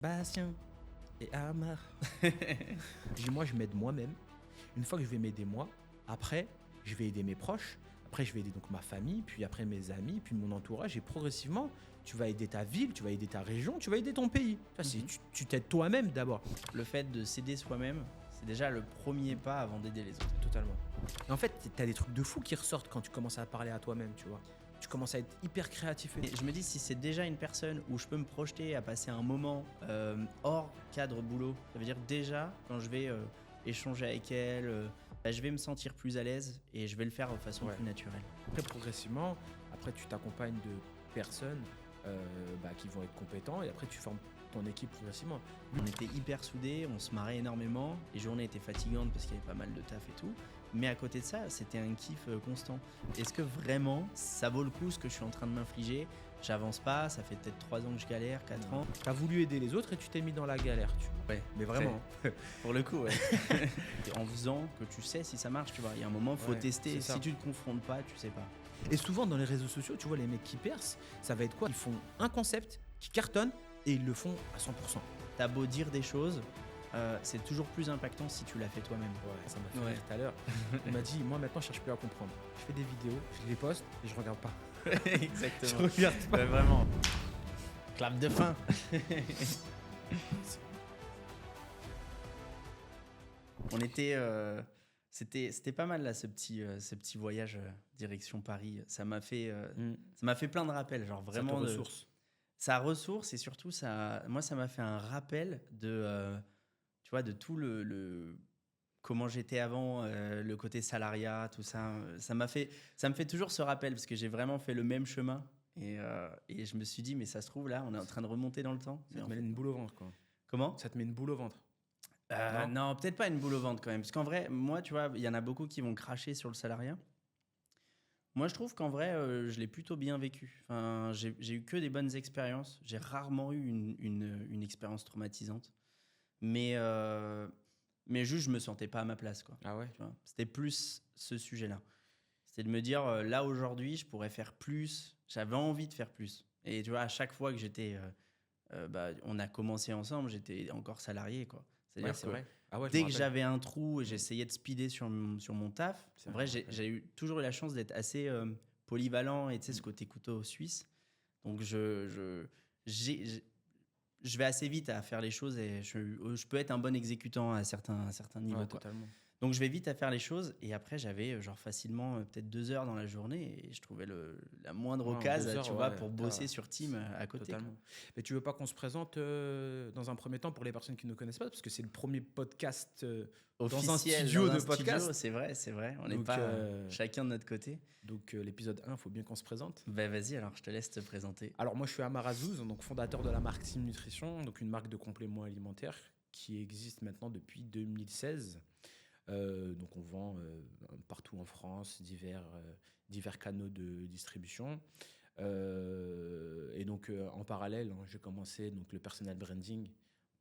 Bastien et Amar. Moi, je m'aide moi-même. Une fois que je vais m'aider moi, après, je vais aider mes proches. Après, je vais aider donc ma famille, puis après mes amis, puis mon entourage. Et progressivement, tu vas aider ta ville, tu vas aider ta région, tu vas aider ton pays. Ça, tu t'aides toi-même d'abord. Le fait de s'aider soi-même, c'est déjà le premier pas avant d'aider les autres. Totalement. Et en fait, tu as des trucs de fou qui ressortent quand tu commences à parler à toi-même, tu vois. Tu commences à être hyper créatif. Et je me dis, si c'est déjà une personne où je peux me projeter à passer un moment hors cadre boulot, ça veut dire déjà, quand je vais échanger avec elle, je vais me sentir plus à l'aise et je vais le faire de façon plus naturelle. Après, progressivement, après, tu t'accompagnes de personnes qui vont être compétents et après, tu formes ton équipe progressivement. On était hyper soudés, on se marrait énormément. Les journées étaient fatigantes parce qu'il y avait pas mal de taf et tout. Mais à côté de ça, c'était un kiff constant. Est-ce que vraiment, ça vaut le coup ce que je suis en train de m'infliger? J'avance pas, ça fait peut-être 3 ans que je galère, 4 ans. T'as voulu aider les autres et tu t'es mis dans la galère, tu vois. Ouais, Mais vraiment. pour le coup, ouais. En faisant que tu sais si ça marche, tu vois. Il y a un moment, il faut tester. Si tu te confrontes pas, tu sais pas. Et souvent, dans les réseaux sociaux, tu vois, les mecs qui percent, ça va être quoi? Ils font un concept qui cartonne et ils le font à 100%. T'as beau dire des choses, c'est toujours plus impactant si tu l'as fait toi-même. Ouais, ça m'a fait rire tout à l'heure. On m'a dit, moi maintenant je cherche plus à comprendre. Je fais des vidéos, je les poste et je regarde pas. Exactement. Je regarde pas. Ouais, vraiment. Clap de fin. On était, c'était pas mal là ce petit voyage direction Paris. Ça m'a fait plein de rappels, genre vraiment. Ça te ressource. Ça ressource et surtout moi ça m'a fait un rappel de, tu vois, de tout le comment j'étais avant, le côté salariat, tout ça. Ça me fait toujours ce rappel parce que j'ai vraiment fait le même chemin et je me suis dit mais ça se trouve là on est en train de remonter dans le temps. Ça te met une boule au ventre quoi. Comment? Ça te met une boule au ventre. Non, peut-être pas une boule au ventre quand même parce qu'en vrai moi tu vois il y en a beaucoup qui vont cracher sur le salariat. Moi, je trouve qu'en vrai, je l'ai plutôt bien vécu. Enfin, j'ai eu que des bonnes expériences. J'ai rarement eu une expérience traumatisante. Mais juste, je me sentais pas à ma place, quoi. Ah ouais. Tu vois, c'était plus ce sujet-là. C'était de me dire, là, aujourd'hui, je pourrais faire plus. J'avais envie de faire plus. Et tu vois, à chaque fois que j'étais... on a commencé ensemble, j'étais encore salarié, quoi. C'est-à-dire c'est que vrai. Ah ouais, dès que j'avais un trou et j'essayais de speeder sur mon taf, en vrai, j'ai toujours eu la chance d'être assez polyvalent et tu sais, ce côté couteau suisse. Donc, je vais assez vite à faire les choses et je peux être un bon exécutant à certains niveaux. Ouais, totalement. Donc, je vais vite à faire les choses et après, j'avais genre facilement peut-être 2 heures dans la journée et je trouvais la moindre occasion, tu vois, pour bosser sur Team à côté. Totalement. Mais tu veux pas qu'on se présente dans un premier temps pour les personnes qui ne nous connaissent pas, parce que c'est le premier podcast officiel, dans un studio de podcast. C'est vrai. On n'est pas chacun de notre côté. Donc l'épisode 1, il faut bien qu'on se présente. Ben vas-y, alors je te laisse te présenter. Alors moi je suis Amar Azouz, donc fondateur de la marque Team Nutrition, donc une marque de compléments alimentaires qui existe maintenant depuis 2016. Donc on vend partout en France, divers canaux de distribution. Et donc en parallèle, j'ai commencé donc, le personal branding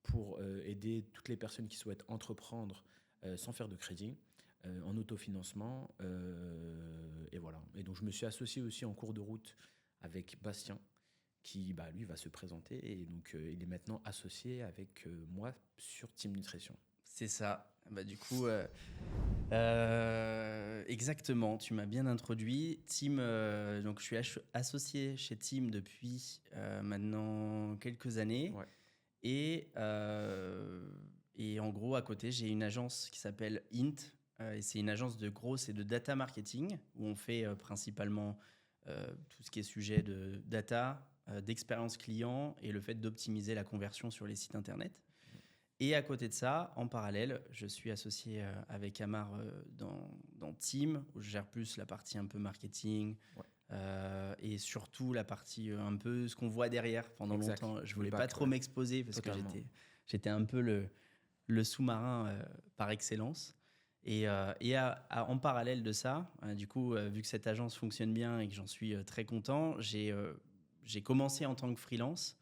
pour aider toutes les personnes qui souhaitent entreprendre sans faire de crédit, en autofinancement. Et voilà. Et donc je me suis associé aussi en cours de route avec Bastien, qui lui va se présenter. Et donc il est maintenant associé avec moi sur Team Nutrition. C'est ça. Bah, du coup, exactement, tu m'as bien introduit. Team, donc je suis associé chez Team depuis maintenant quelques années. Ouais. Et en gros, à côté, j'ai une agence qui s'appelle Int. Et c'est une agence de growth et de data marketing où on fait principalement tout ce qui est sujet de data, d'expérience client et le fait d'optimiser la conversion sur les sites internet. Et à côté de ça, en parallèle, je suis associé avec Amar dans Team, où je gère plus la partie un peu marketing et surtout la partie un peu ce qu'on voit derrière pendant longtemps. Je voulais pas trop m'exposer parce que j'étais un peu le sous-marin par excellence. Et en parallèle de ça, du coup, vu que cette agence fonctionne bien et que j'en suis très content, j'ai commencé en tant que freelance.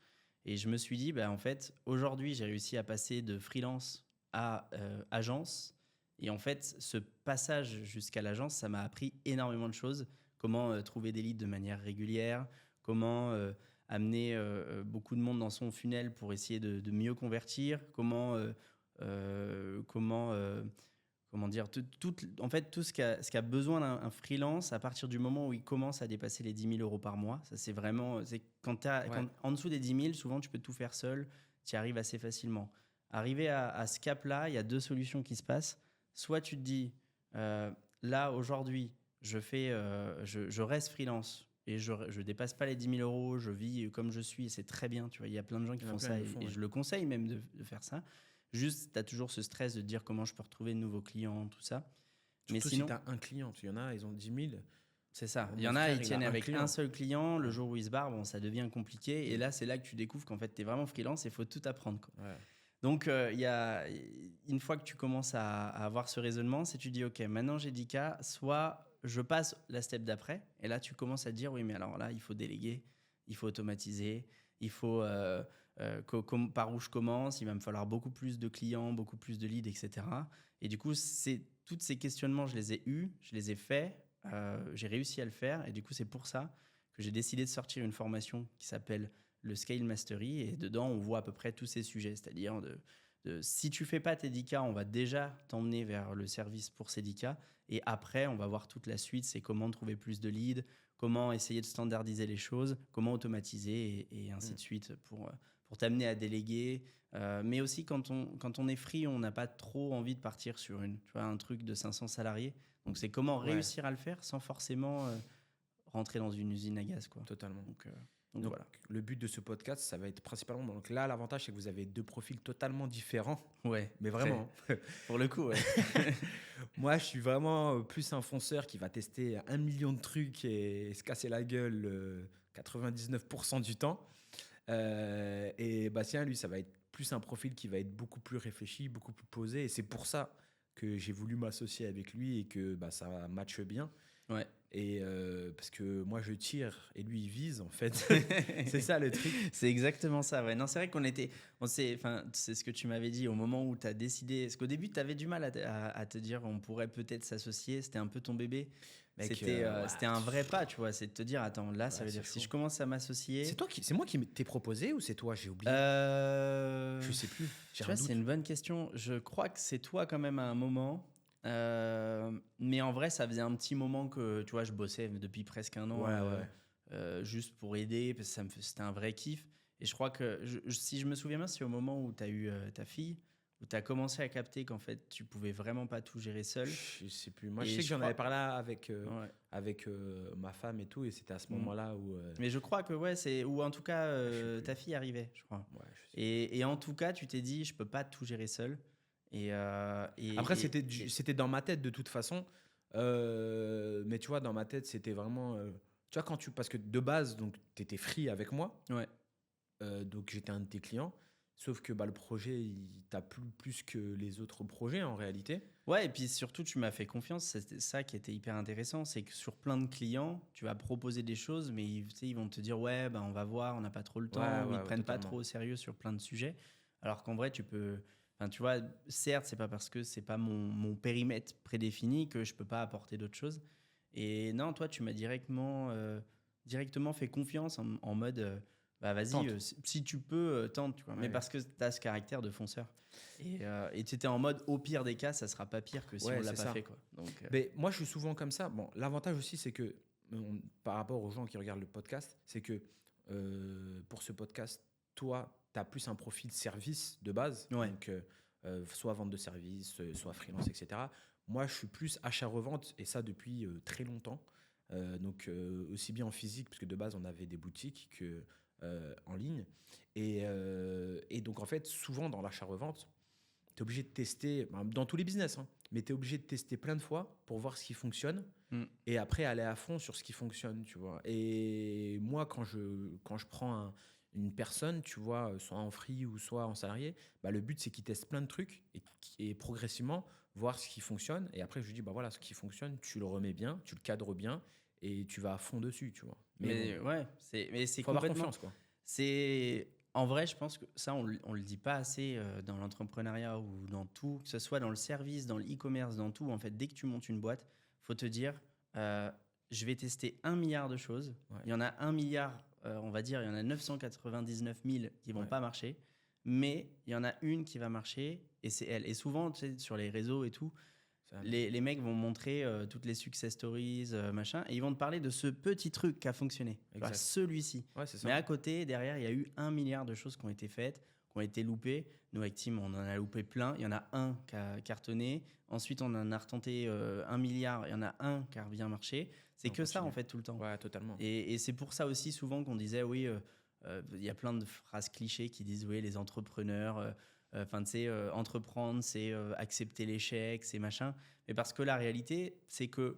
Et je me suis dit, en fait, aujourd'hui, j'ai réussi à passer de freelance à agence. Et en fait, ce passage jusqu'à l'agence, ça m'a appris énormément de choses. Comment trouver des leads de manière régulière, comment amener beaucoup de monde dans son funnel pour essayer de mieux convertir, comment dire, en fait, tout ce qu'a besoin d'un freelance à partir du moment où il commence à dépasser les 10 000 euros par mois. Ça, c'est vraiment, quand en dessous des 10 000, souvent, tu peux tout faire seul, tu y arrives assez facilement. Arrivé à ce cap-là, il y a deux solutions qui se passent. Soit tu te dis, là, aujourd'hui, je reste freelance et je dépasse pas les 10 000 euros, je vis comme je suis et c'est très bien. Tu vois, il y a plein de gens qui font ça et je le conseille même de faire ça. Juste, tu as toujours ce stress de te dire comment je peux retrouver de nouveaux clients, tout ça. Surtout mais sinon, si tu as un client, il y en a, ils ont 10 000. C'est ça. Il y en a, ils tiennent avec un seul client. Le jour où ils se barrent, bon, ça devient compliqué. Et là, c'est là que tu découvres qu'en fait, tu es vraiment freelance et il faut tout apprendre, quoi. Ouais. Donc, une fois que tu commences à avoir ce raisonnement, c'est tu dis, OK, maintenant j'ai 10K, soit je passe la step d'après. Et là, tu commences à te dire, oui, mais alors là, il faut déléguer, il faut automatiser, il faut... par où je commence, il va me falloir beaucoup plus de clients, beaucoup plus de leads, etc. Et du coup, tous ces questionnements, je les ai eus, je les ai faits, j'ai réussi à le faire. Et du coup, c'est pour ça que j'ai décidé de sortir une formation qui s'appelle le Scale Mastery. Et dedans, on voit à peu près tous ces sujets. C'est-à-dire, si tu ne fais pas tes 10K, on va déjà t'emmener vers le service pour ces 10K. Et après, on va voir toute la suite. C'est comment trouver plus de leads, comment essayer de standardiser les choses, comment automatiser et ainsi de suite pour t'amener à déléguer. Mais aussi, quand on est free, on n'a pas trop envie de partir sur un truc de 500 salariés. Donc, c'est comment réussir à le faire sans forcément rentrer dans une usine à gaz, quoi. Totalement. Donc voilà. Le but de ce podcast, ça va être principalement... Donc là, l'avantage, c'est que vous avez deux profils totalement différents. Ouais. Mais vraiment. Pour le coup, ouais. Moi, je suis vraiment plus un fonceur qui va tester 1 million de trucs et se casser la gueule 99% du temps. Et Bastien, lui, ça va être plus un profil qui va être beaucoup plus réfléchi, beaucoup plus posé. Et c'est pour ça que j'ai voulu m'associer avec lui et que ça matche bien. Ouais. Et parce que moi, je tire et lui, il vise, en fait. C'est ça le truc. C'est exactement ça. Ouais. Non, c'est vrai c'est ce que tu m'avais dit au moment où tu as décidé. Parce qu'au début, tu avais du mal à te dire on pourrait peut-être s'associer. C'était un peu ton bébé. Mec, c'était un vrai pas, tu vois. C'est de te dire attends, là, ça veut dire que si je commence à m'associer. C'est moi qui t'ai proposé ou c'est toi? J'ai oublié. Je sais plus. Tu vois, c'est une bonne question. Je crois que c'est toi quand même à un moment. Mais en vrai, ça faisait un petit moment que tu vois, je bossais depuis presque un an juste pour aider parce que c'était un vrai kiff. Et je crois que si je me souviens bien, c'est au moment où tu as eu ta fille, où tu as commencé à capter qu'en fait, tu pouvais vraiment pas tout gérer seul. Je sais plus. Moi, je sais que j'en avais parlé avec ma femme et tout, et c'était à ce moment-là où. Mais je crois que ou en tout cas ta fille arrivait, je crois. Ouais, et en tout cas, tu t'es dit, je peux pas tout gérer seul. Après, c'était dans ma tête de toute façon. Mais tu vois, dans ma tête, c'était vraiment. Tu vois, parce que de base, tu étais free avec moi. Ouais. Donc, j'étais un de tes clients. Sauf que le projet, il t'a plu plus que les autres projets en réalité. Ouais, et puis surtout, tu m'as fait confiance. C'était ça qui était hyper intéressant. C'est que sur plein de clients, tu vas proposer des choses, mais ils vont te dire ouais, on va voir, on n'a pas trop le temps. Ils ne prennent pas trop au sérieux sur plein de sujets. Alors qu'en vrai, tu peux. Enfin, tu vois, certes, c'est pas parce que c'est pas mon périmètre prédéfini que je peux pas apporter d'autres choses. Et non, toi, tu m'as directement fait confiance en mode vas-y, si tu peux, tente. Tu vois. Mais parce que tu as ce caractère de fonceur. Et tu étais en mode au pire des cas, ça sera pas pire que si on l'a pas fait. Quoi. Donc, mais moi, je suis souvent comme ça. Bon, l'avantage aussi, c'est que par rapport aux gens qui regardent le podcast, c'est que pour ce podcast, toi, tu as plus un profil service de base, donc soit vente de services, soit freelance, etc. Moi, je suis plus achat-revente, et ça depuis très longtemps. Donc aussi bien en physique, parce que de base, on avait des boutiques que en ligne. Et donc, en fait, souvent dans l'achat-revente, tu es obligé de tester, dans tous les business, mais tu es obligé de tester plein de fois pour voir ce qui fonctionne et après aller à fond sur ce qui fonctionne, tu vois. Et moi, quand je prends une personne, tu vois, soit en free ou soit en salarié, le but, c'est qu'il teste plein de trucs et progressivement voir ce qui fonctionne. Et après, je lui dis, voilà, ce qui fonctionne, tu le remets bien, tu le cadres bien et tu vas à fond dessus, tu vois. Mais c'est faut complètement... avoir confiance, quoi. En vrai, je pense que ça, on le dit pas assez dans l'entrepreneuriat ou dans tout, que ce soit dans le service, dans le e-commerce, dans tout. En fait, dès que tu montes une boîte, faut te dire, je vais tester 1 milliard de choses. Ouais. Il y en a 1 milliard on va dire, il y en a 999 000 qui vont Ouais. pas marcher, mais il y en a une qui va marcher et c'est elle. Et souvent, tu sais, sur les réseaux et tout, Ça- les mecs vont montrer toutes les success stories, machin, et ils vont te parler de ce petit truc qui a fonctionné. Tu vois, Exact. celui-ci. Ouais, c'est ça. Mais à côté, derrière, il y a eu 1 milliard de choses qui ont été faites, qui ont été loupées. Nous, avec Tim, on en a loupé plein. Il y en a un qui a cartonné. Ensuite, on en a retenté 1 milliard. Il y en a un qui a bien marché. C'est On que ça, en continue. fait, tout le temps. Ouais, totalement. Et c'est pour ça aussi, souvent, qu'on disait, oui, il y a plein de phrases clichés qui disent, oui, les entrepreneurs, enfin, tu sais, entreprendre, c'est accepter l'échec, c'est machin. Mais parce que la réalité, c'est que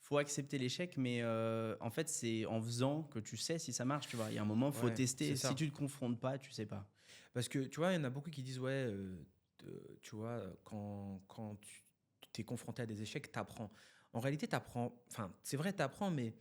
faut accepter l'échec, mais en fait, c'est en faisant que tu sais si ça marche, tu vois. Il y a un moment, il faut Ouais, tester. c'est ça. Si tu te confrontes pas, tu sais pas. Parce que tu vois, il y en a beaucoup qui disent, ouais, tu vois, quand tu es confronté à des échecs, tu apprends. En réalité, tu apprends, enfin, c'est vrai, tu apprends, mais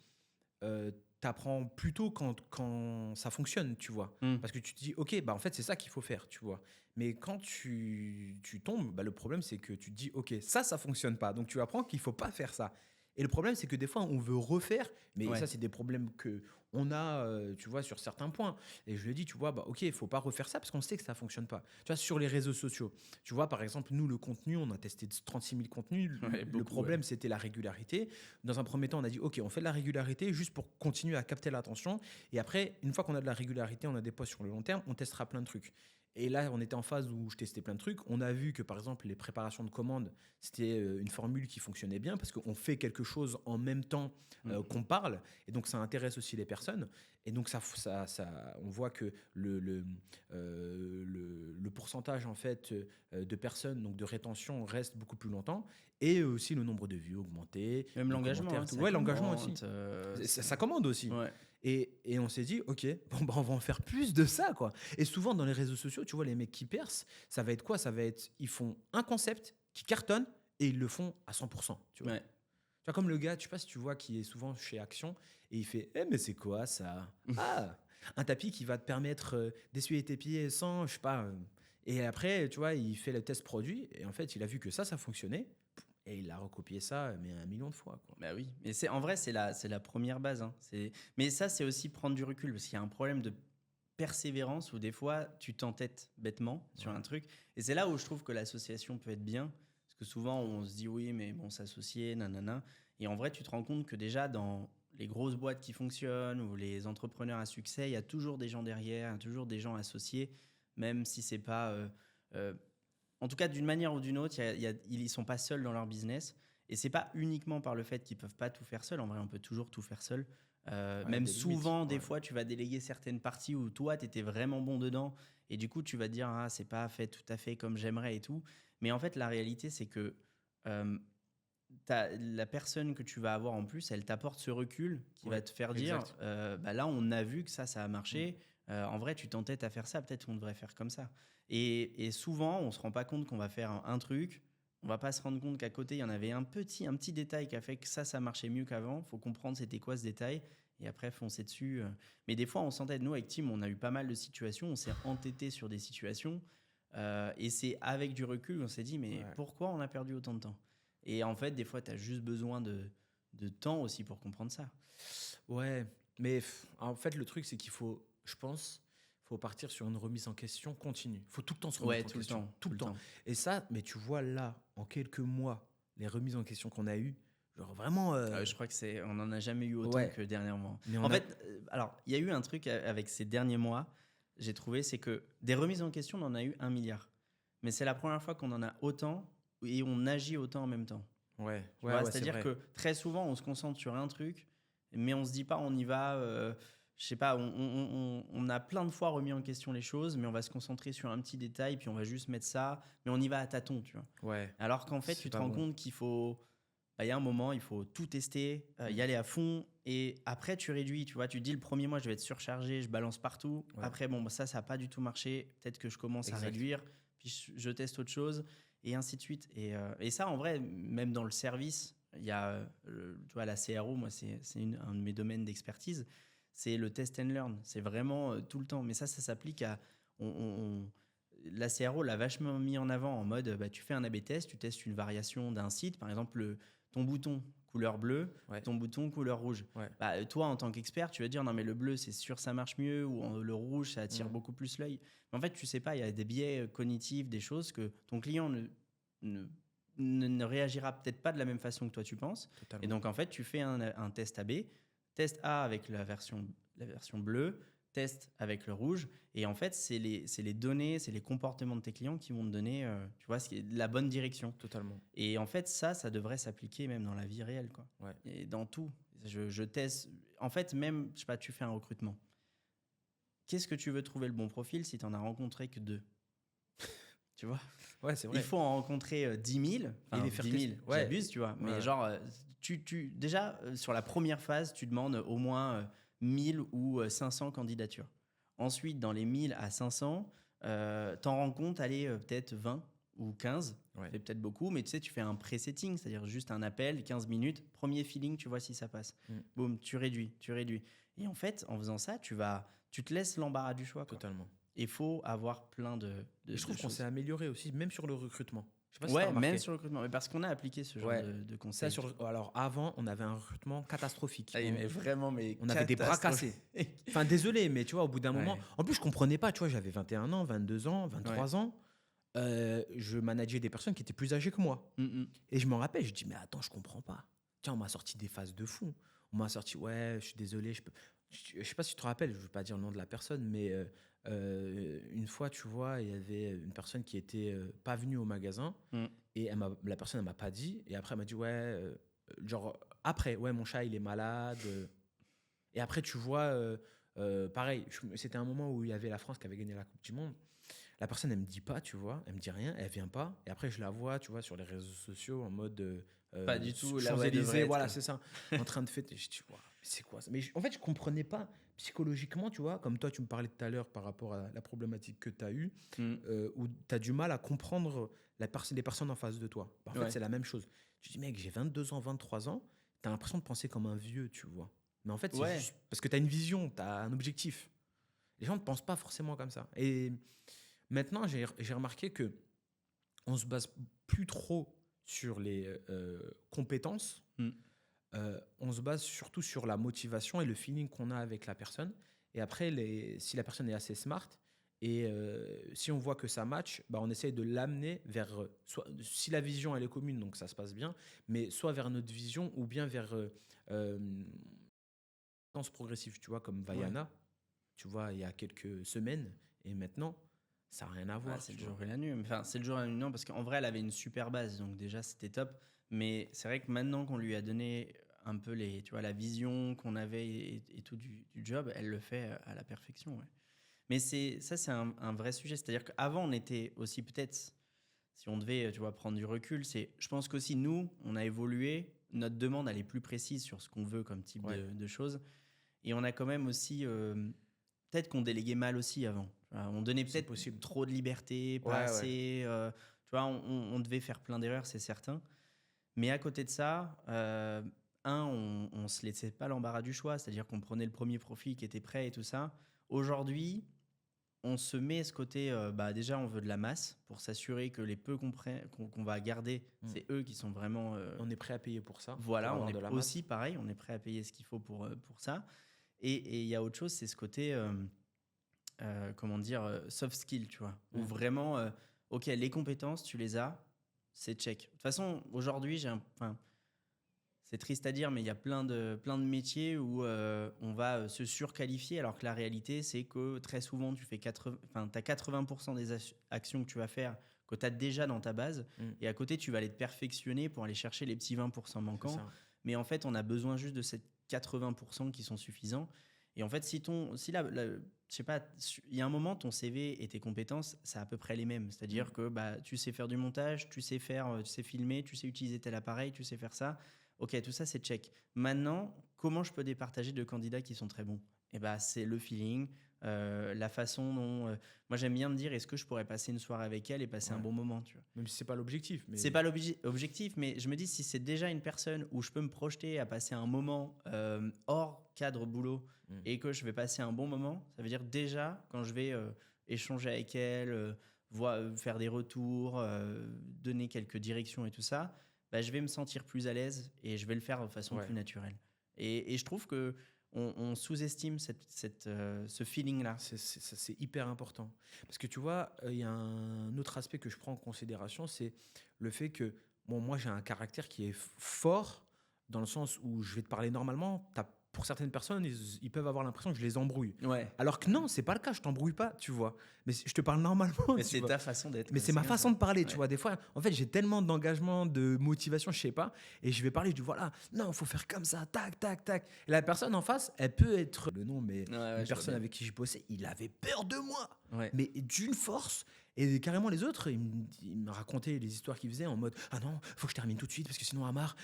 tu apprends plutôt quand ça fonctionne, tu vois. Mm. Parce que tu te dis, ok, bah en fait, c'est ça qu'il faut faire, tu vois. Mais quand tu tombes, bah, le problème, c'est que tu te dis, ok, ça fonctionne pas. Donc tu apprends qu'il faut pas faire ça. Et le problème, c'est que des fois, on veut refaire, mais Ouais. ça, c'est des problèmes que on a, tu vois, sur certains points. Et je lui ai dit, tu vois, bah ok, il faut pas refaire ça parce qu'on sait que ça fonctionne pas. Tu vois, sur les réseaux sociaux, tu vois, par exemple, nous, le contenu, on a testé 36 000 contenus. Ouais, Le beaucoup, problème, c'était la régularité. Dans un premier temps, on a dit, ok, on fait de la régularité juste pour continuer à capter l'attention. Et après, une fois qu'on a de la régularité, on a des posts sur le long terme, on testera plein de trucs. Et là, on était en phase où je testais plein de trucs. On a vu que, par exemple, les préparations de commandes, c'était une formule qui fonctionnait bien parce qu'on fait quelque chose en même temps Mm. qu'on parle. Et donc, ça intéresse aussi les personnes. Et donc, on voit que le pourcentage, en fait, de personnes, donc de rétention, reste beaucoup plus longtemps. Et aussi, le nombre de vues augmenté. Même de l'engagement, commentaires, hein, tout. ça Ouais, l'engagement aussi. commente, Ça commande aussi. Ouais. Et on s'est dit, ok, bon, bah, on va en faire plus de ça, quoi. Et souvent, dans les réseaux sociaux, tu vois, les mecs qui percent, ça va être quoi? Ça va être, ils font un concept qui cartonne et ils le font à 100%, tu vois. Ouais. Tu vois, comme le gars, tu sais pas si tu vois, qui est souvent chez Action et il fait, eh, mais c'est quoi ça? Ah, un tapis qui va te permettre d'essuyer tes pieds sans, je sais pas. Et après, tu vois, il fait le test produit et en fait, il a vu que ça fonctionnait et il a recopié ça, mais 1 million de fois, quoi. Bah oui, mais en vrai, c'est la première base, hein. Mais ça, c'est aussi prendre du recul parce qu'il y a un problème de persévérance où des fois, tu t'entêtes bêtement sur Ouais. un truc. Et c'est là où je trouve que l'association peut être bien. Parce que souvent, on se dit oui, mais bon, s'associer, nanana. Et en vrai, tu te rends compte que déjà, dans les grosses boîtes qui fonctionnent ou les entrepreneurs à succès, il y a toujours des gens derrière, il y a toujours des gens associés, même si c'est pas. Euh, En tout cas, d'une manière ou d'une autre, ils ne sont pas seuls dans leur business. Et c'est pas uniquement par le fait qu'ils peuvent pas tout faire seuls. En vrai, on peut toujours tout faire seul. Ouais, Même des limites, souvent, des ouais. fois, tu vas déléguer certaines parties où toi, tu étais vraiment bon dedans. Et du coup, tu vas te dire, ah, c'est pas fait tout à fait comme j'aimerais et tout. Mais en fait, la réalité, c'est que euh, la personne que tu vas avoir en plus, elle t'apporte ce recul qui Ouais, va te faire dire, exact. bah là, on a vu que ça a marché. En vrai, tu t'entêtes à faire ça, peut-être qu'on devrait faire comme ça. Et souvent, on se rend pas compte qu'on va faire un truc. On va pas se rendre compte qu'à côté, il y en avait un petit détail qui a fait que ça marchait mieux qu'avant. Faut comprendre c'était quoi ce détail. Et après, foncer dessus. Mais des fois, on s'entête. Nous, avec Tim, on a eu pas mal de situations. On s'est entêté sur des situations. Et c'est avec du recul qu'on s'est dit, mais Ouais. pourquoi on a perdu autant de temps? Et en fait, des fois, tu as juste besoin de temps aussi pour comprendre ça. Ouais, mais en fait, le truc, c'est qu'il faut, je pense, faut partir sur une remise en question continue. Il faut tout le temps se remettre Ouais, en tout le question. temps. Tout le temps. Et ça, mais tu vois là, en quelques mois, les remises en question qu'on a eues, genre vraiment. Je crois on n'en a jamais eu autant Ouais. que dernièrement. Mais En on a. fait, alors, il y a eu un truc avec ces derniers mois, j'ai trouvé, c'est que des remises en question, on en a eu 1 milliard. Mais c'est la première fois qu'on en a autant et on agit autant en même temps. Ouais, Tu ouais, vois, ouais, c'est c'est-à-dire vrai. que très souvent, on se concentre sur un truc, mais on se dit pas, on y va. Je sais pas, on a plein de fois remis en question les choses, mais on va se concentrer sur un petit détail, puis on va juste mettre ça, mais on y va à tâtons, tu vois. Ouais. Alors qu'en fait, C'est tu te pas rends bon. compte qu'il faut. Bah, il y a un moment, il faut tout tester, y aller à fond, et après, tu réduis. Tu vois, tu te dis le premier mois, je vais être surchargé, je balance partout. Ouais. Après, bon, bah, ça n'a pas du tout marché. Peut-être que je commence à Exact. réduire, puis je teste autre chose, et ainsi de suite. Et ça, en vrai, même dans le service, il y a, tu vois, la CRO, moi, c'est un de mes domaines d'expertise. C'est le test and learn. C'est vraiment tout le temps. Mais ça s'applique à. La CRO l'a vachement mis en avant en mode bah, tu fais un A/B test, tu testes une variation d'un site, par exemple ton bouton couleur bleue, Ouais. ton bouton couleur rouge. Ouais. Bah, toi, en tant qu'expert, tu vas dire non, mais le bleu, c'est sûr, ça marche mieux, ou le rouge, ça attire beaucoup plus l'œil. Mais en fait, tu sais pas, il y a des biais cognitifs, des choses que ton client ne, ne réagira peut-être pas de la même façon que toi tu penses. Totalement. Et donc, en fait, tu fais un test AB, test A avec la version bleue, test avec le rouge. Et en fait, c'est les données, c'est les comportements de tes clients qui vont te donner tu vois, la bonne direction. Totalement. Et en fait, ça devrait s'appliquer même dans la vie réelle, quoi. Ouais. Et dans tout. Je teste. En fait, même, je sais pas, tu fais un recrutement. Qu'est-ce que tu veux trouver le bon profil si tu n'en as rencontré que 2? Tu vois? Ouais, c'est vrai. Il faut en rencontrer 10 000. Enfin, Et les faire 10 000, tester. Ouais. j'abuse, tu vois. Mais Ouais. genre, déjà, sur la première phase, tu demandes au moins 1000 ou 500 candidatures. Ensuite, dans les 1000 à 500, t'en rends compte, allez, peut-être 20 ou 15. Ouais. C'est peut-être beaucoup, mais tu sais, tu fais un pré-setting, c'est-à-dire juste un appel, 15 minutes, premier feeling, tu vois si ça passe. Boum, tu réduis. Et en fait, en faisant ça, tu te laisses l'embarras du choix, quoi. Totalement. Il faut avoir plein de Et je trouve qu'on choses. s'est amélioré aussi, même sur le recrutement. Je sais pas si Ouais, t'as remarqué. même sur le recrutement. Mais parce qu'on a appliqué ce genre Ouais. de conseils. Alors avant, on avait un recrutement catastrophique. Ah, mais vraiment, mais On avait des bras cassés. Enfin, désolé, mais tu vois, au bout d'un moment. Ouais. En plus, je comprenais pas. Tu vois, j'avais 21 ans, 22 ans, 23 ans. Je manageais des personnes qui étaient plus âgées que moi. Et je me rappelle, je dis, mais attends, je comprends pas. Tiens, on m'a sorti des phases de fou. On m'a sorti, ouais, je suis désolé. Je sais pas si tu te rappelles, je veux pas dire le nom de la personne, mais une fois, tu vois, il y avait une personne qui était pas venue au magasin. Et la personne, elle m'a pas dit. Et après, elle m'a dit, ouais, genre, après, ouais, mon chat, il est malade. Et après, tu vois, pareil, c'était un moment où il y avait la France qui avait gagné la Coupe du Monde. La personne, elle me dit pas, tu vois, elle me dit rien, elle vient pas. Et après, je la vois, tu vois, sur les réseaux sociaux en mode. Pas du tout là où elle devrait Champs-Élysées, être, voilà, quoi. c'est ça. En train de fêter. Je dis, waouh, mais c'est quoi ça? Mais en fait, je comprenais pas psychologiquement, tu vois, comme toi, tu me parlais tout à l'heure par rapport à la problématique que tu as eue, où tu as du mal à comprendre les personnes en face de toi. En fait, Ouais. c'est la même chose. Tu dis, mec, j'ai 22 ans, 23 ans, tu as l'impression de penser comme un vieux, tu vois. Mais en fait, c'est Ouais. juste parce que tu as une vision, tu as un objectif. Les gens ne pensent pas forcément comme ça. Et maintenant, j'ai remarqué que on se base plus trop sur les compétences. On se base surtout sur la motivation et le feeling qu'on a avec la personne. Et après, si la personne est assez smart et si on voit que ça match, bah, on essaye de l'amener vers, soit, si la vision elle est commune, donc ça se passe bien, mais soit vers notre vision ou bien vers danse progressive, tu vois, comme Vaiana, tu vois, il y a quelques semaines et maintenant, ça n'a rien à voir. C'est le jour et la nuit. Enfin, c'est le jour et la nuit, non, parce qu'en vrai, elle avait une super base, donc déjà, c'était top. Mais c'est vrai que maintenant qu'on lui a donné un peu tu vois, la vision qu'on avait et tout du job, elle le fait à la perfection. Ouais. Mais c'est un vrai sujet. C'est-à-dire qu'avant, on était aussi peut-être, si on devait, tu vois, prendre du recul, je pense qu'aussi nous, on a évolué. Notre demande, elle est plus précise sur ce qu'on veut comme type de choses. Et on a quand même aussi, peut-être qu'on déléguait mal aussi avant. On donnait peut-être trop de liberté, pas assez. Tu vois, on devait faire plein d'erreurs, c'est certain. Mais à côté de ça, on ne se laissait pas l'embarras du choix, c'est-à-dire qu'on prenait le premier profil qui était prêt et tout ça. Aujourd'hui, on se met ce côté, déjà, on veut de la masse pour s'assurer que les peu qu'on va garder, c'est eux qui sont vraiment. On est prêt à payer pour ça. Voilà, pour on est de la aussi pareil, on est prêt à payer ce qu'il faut pour ça. Et il y a autre chose, c'est ce côté, comment dire, soft skill, tu vois, où vraiment, ok, les compétences, tu les as, c'est check. De toute façon, aujourd'hui, c'est triste à dire, mais il y a plein de métiers où on va se surqualifier, alors que la réalité, c'est que très souvent, tu as 80% des actions que tu vas faire que tu as déjà dans ta base, et à côté, tu vas aller te perfectionner pour aller chercher les petits 20% manquants. Mais en fait, on a besoin juste de ces 80% qui sont suffisants. Et en fait, je sais pas, il y a un moment, ton CV et tes compétences, c'est à peu près les mêmes. C'est-à-dire que tu sais faire du montage, tu sais filmer, tu sais utiliser tel appareil, tu sais faire ça. Ok, tout ça, c'est check. Maintenant, comment je peux départager de candidats qui sont très bons? C'est le feeling, la façon dont... moi, j'aime bien me dire, est-ce que je pourrais passer une soirée avec elle et passer un bon moment, tu vois? Même si c'est pas l'objectif. Mais... C'est pas l'objectif, mais je me dis, si c'est déjà une personne où je peux me projeter à passer un moment hors cadre boulot et que je vais passer un bon moment, ça veut dire déjà, quand je vais échanger avec elle, faire des retours, donner quelques directions et tout ça, bah, je vais me sentir plus à l'aise et je vais le faire de façon Ouais. plus naturelle. Et je trouve que on sous-estime ce feeling-là. C'est hyper important. Parce que tu vois, il y a un autre aspect que je prends en considération, c'est le fait que, bon, moi, j'ai un caractère qui est fort, dans le sens où je vais te parler normalement. Pour certaines personnes, ils peuvent avoir l'impression que je les embrouille. Ouais, Alors que non, c'est pas le cas, je t'embrouille pas, tu vois. Mais je te parle normalement, mais tu c'est vois. ta façon d'être. Mais c'est ma comme ça. façon de parler, tu Ouais. vois. Des fois, en fait, j'ai tellement d'engagement, de motivation, je sais pas, et je vais parler, je dis voilà, non, faut faire comme ça, tac, tac, tac. Et la personne en face, elle peut être le nom, mais Ouais, ouais, une je vois personne bien. avec qui j'ai bossé, il avait peur de moi, Ouais. mais d'une force. Et carrément, les autres, ils me racontaient les histoires qu'ils faisaient en mode ah non, faut que je termine tout de suite parce que sinon, Amar,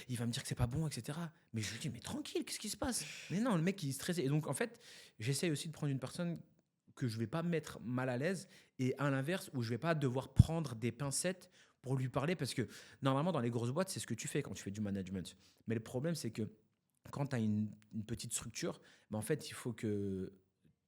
il va me dire que c'est pas bon, etc. Mais je lui dis mais tranquille, qu'est-ce qui se passe? Mais non, le mec, il est stressé. Et donc, en fait, j'essaye aussi de prendre une personne que je vais pas mettre mal à l'aise et à l'inverse où je vais pas devoir prendre des pincettes pour lui parler parce que normalement dans les grosses boîtes c'est ce que tu fais quand tu fais du management. Mais le problème c'est que quand tu as une petite structure, en fait il faut que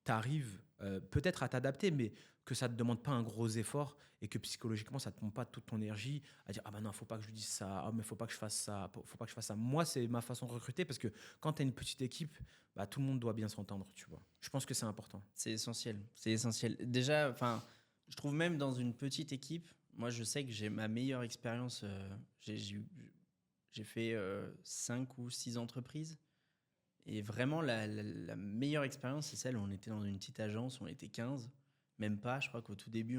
tu arrives peut-être à t'adapter mais que ça te demande pas un gros effort et que psychologiquement ça te pompe pas toute ton énergie à dire ah bah non faut pas que je lui dise ça, ah mais faut pas que je fasse ça, faut pas que je fasse ça. Moi c'est ma façon de recruter parce que quand tu as une petite équipe, bah, tout le monde doit bien s'entendre, tu vois. Je pense que c'est important. C'est essentiel. C'est essentiel. Déjà, enfin, je trouve même dans une petite équipe, moi, je sais que j'ai ma meilleure expérience. J'ai fait 5 ou 6 entreprises. Et vraiment, la meilleure expérience, c'est celle où on était dans une petite agence, on était 15. Même pas, je crois qu'au tout début,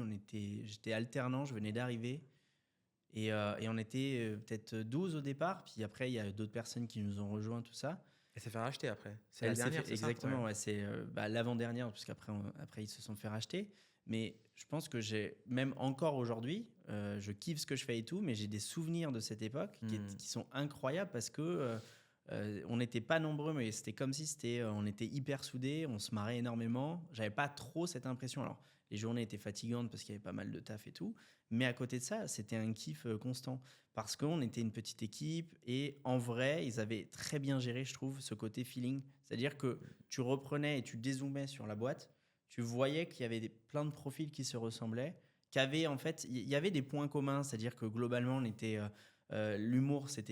j'étais alternant, je venais d'arriver. Et on était peut-être 12 au départ. Puis après, il y a d'autres personnes qui nous ont rejoints, tout ça. Elle s'est fait racheter après. C'est la Elle s'est dernière, fait c'est ça? exactement, Ouais. ouais, c'est l'avant-dernière, parce qu'après après ils se sont fait racheter. Mais je pense que j'ai, même encore aujourd'hui, je kiffe ce que je fais et tout, mais j'ai des souvenirs de cette époque qui sont incroyables parce que on n'était pas nombreux, mais c'était comme si on était hyper soudés, on se marrait énormément. J'avais pas trop cette impression. Alors, les journées étaient fatigantes parce qu'il y avait pas mal de taf et tout, mais à côté de ça, c'était un kiff constant parce qu'on était une petite équipe et en vrai, ils avaient très bien géré, je trouve, ce côté feeling. C'est-à-dire que tu reprenais et tu dézoomais sur la boîte, tu voyais qu'il y avait plein de profils qui se ressemblaient, en fait, il y avait des points communs, c'est-à-dire que globalement, l'humour, tu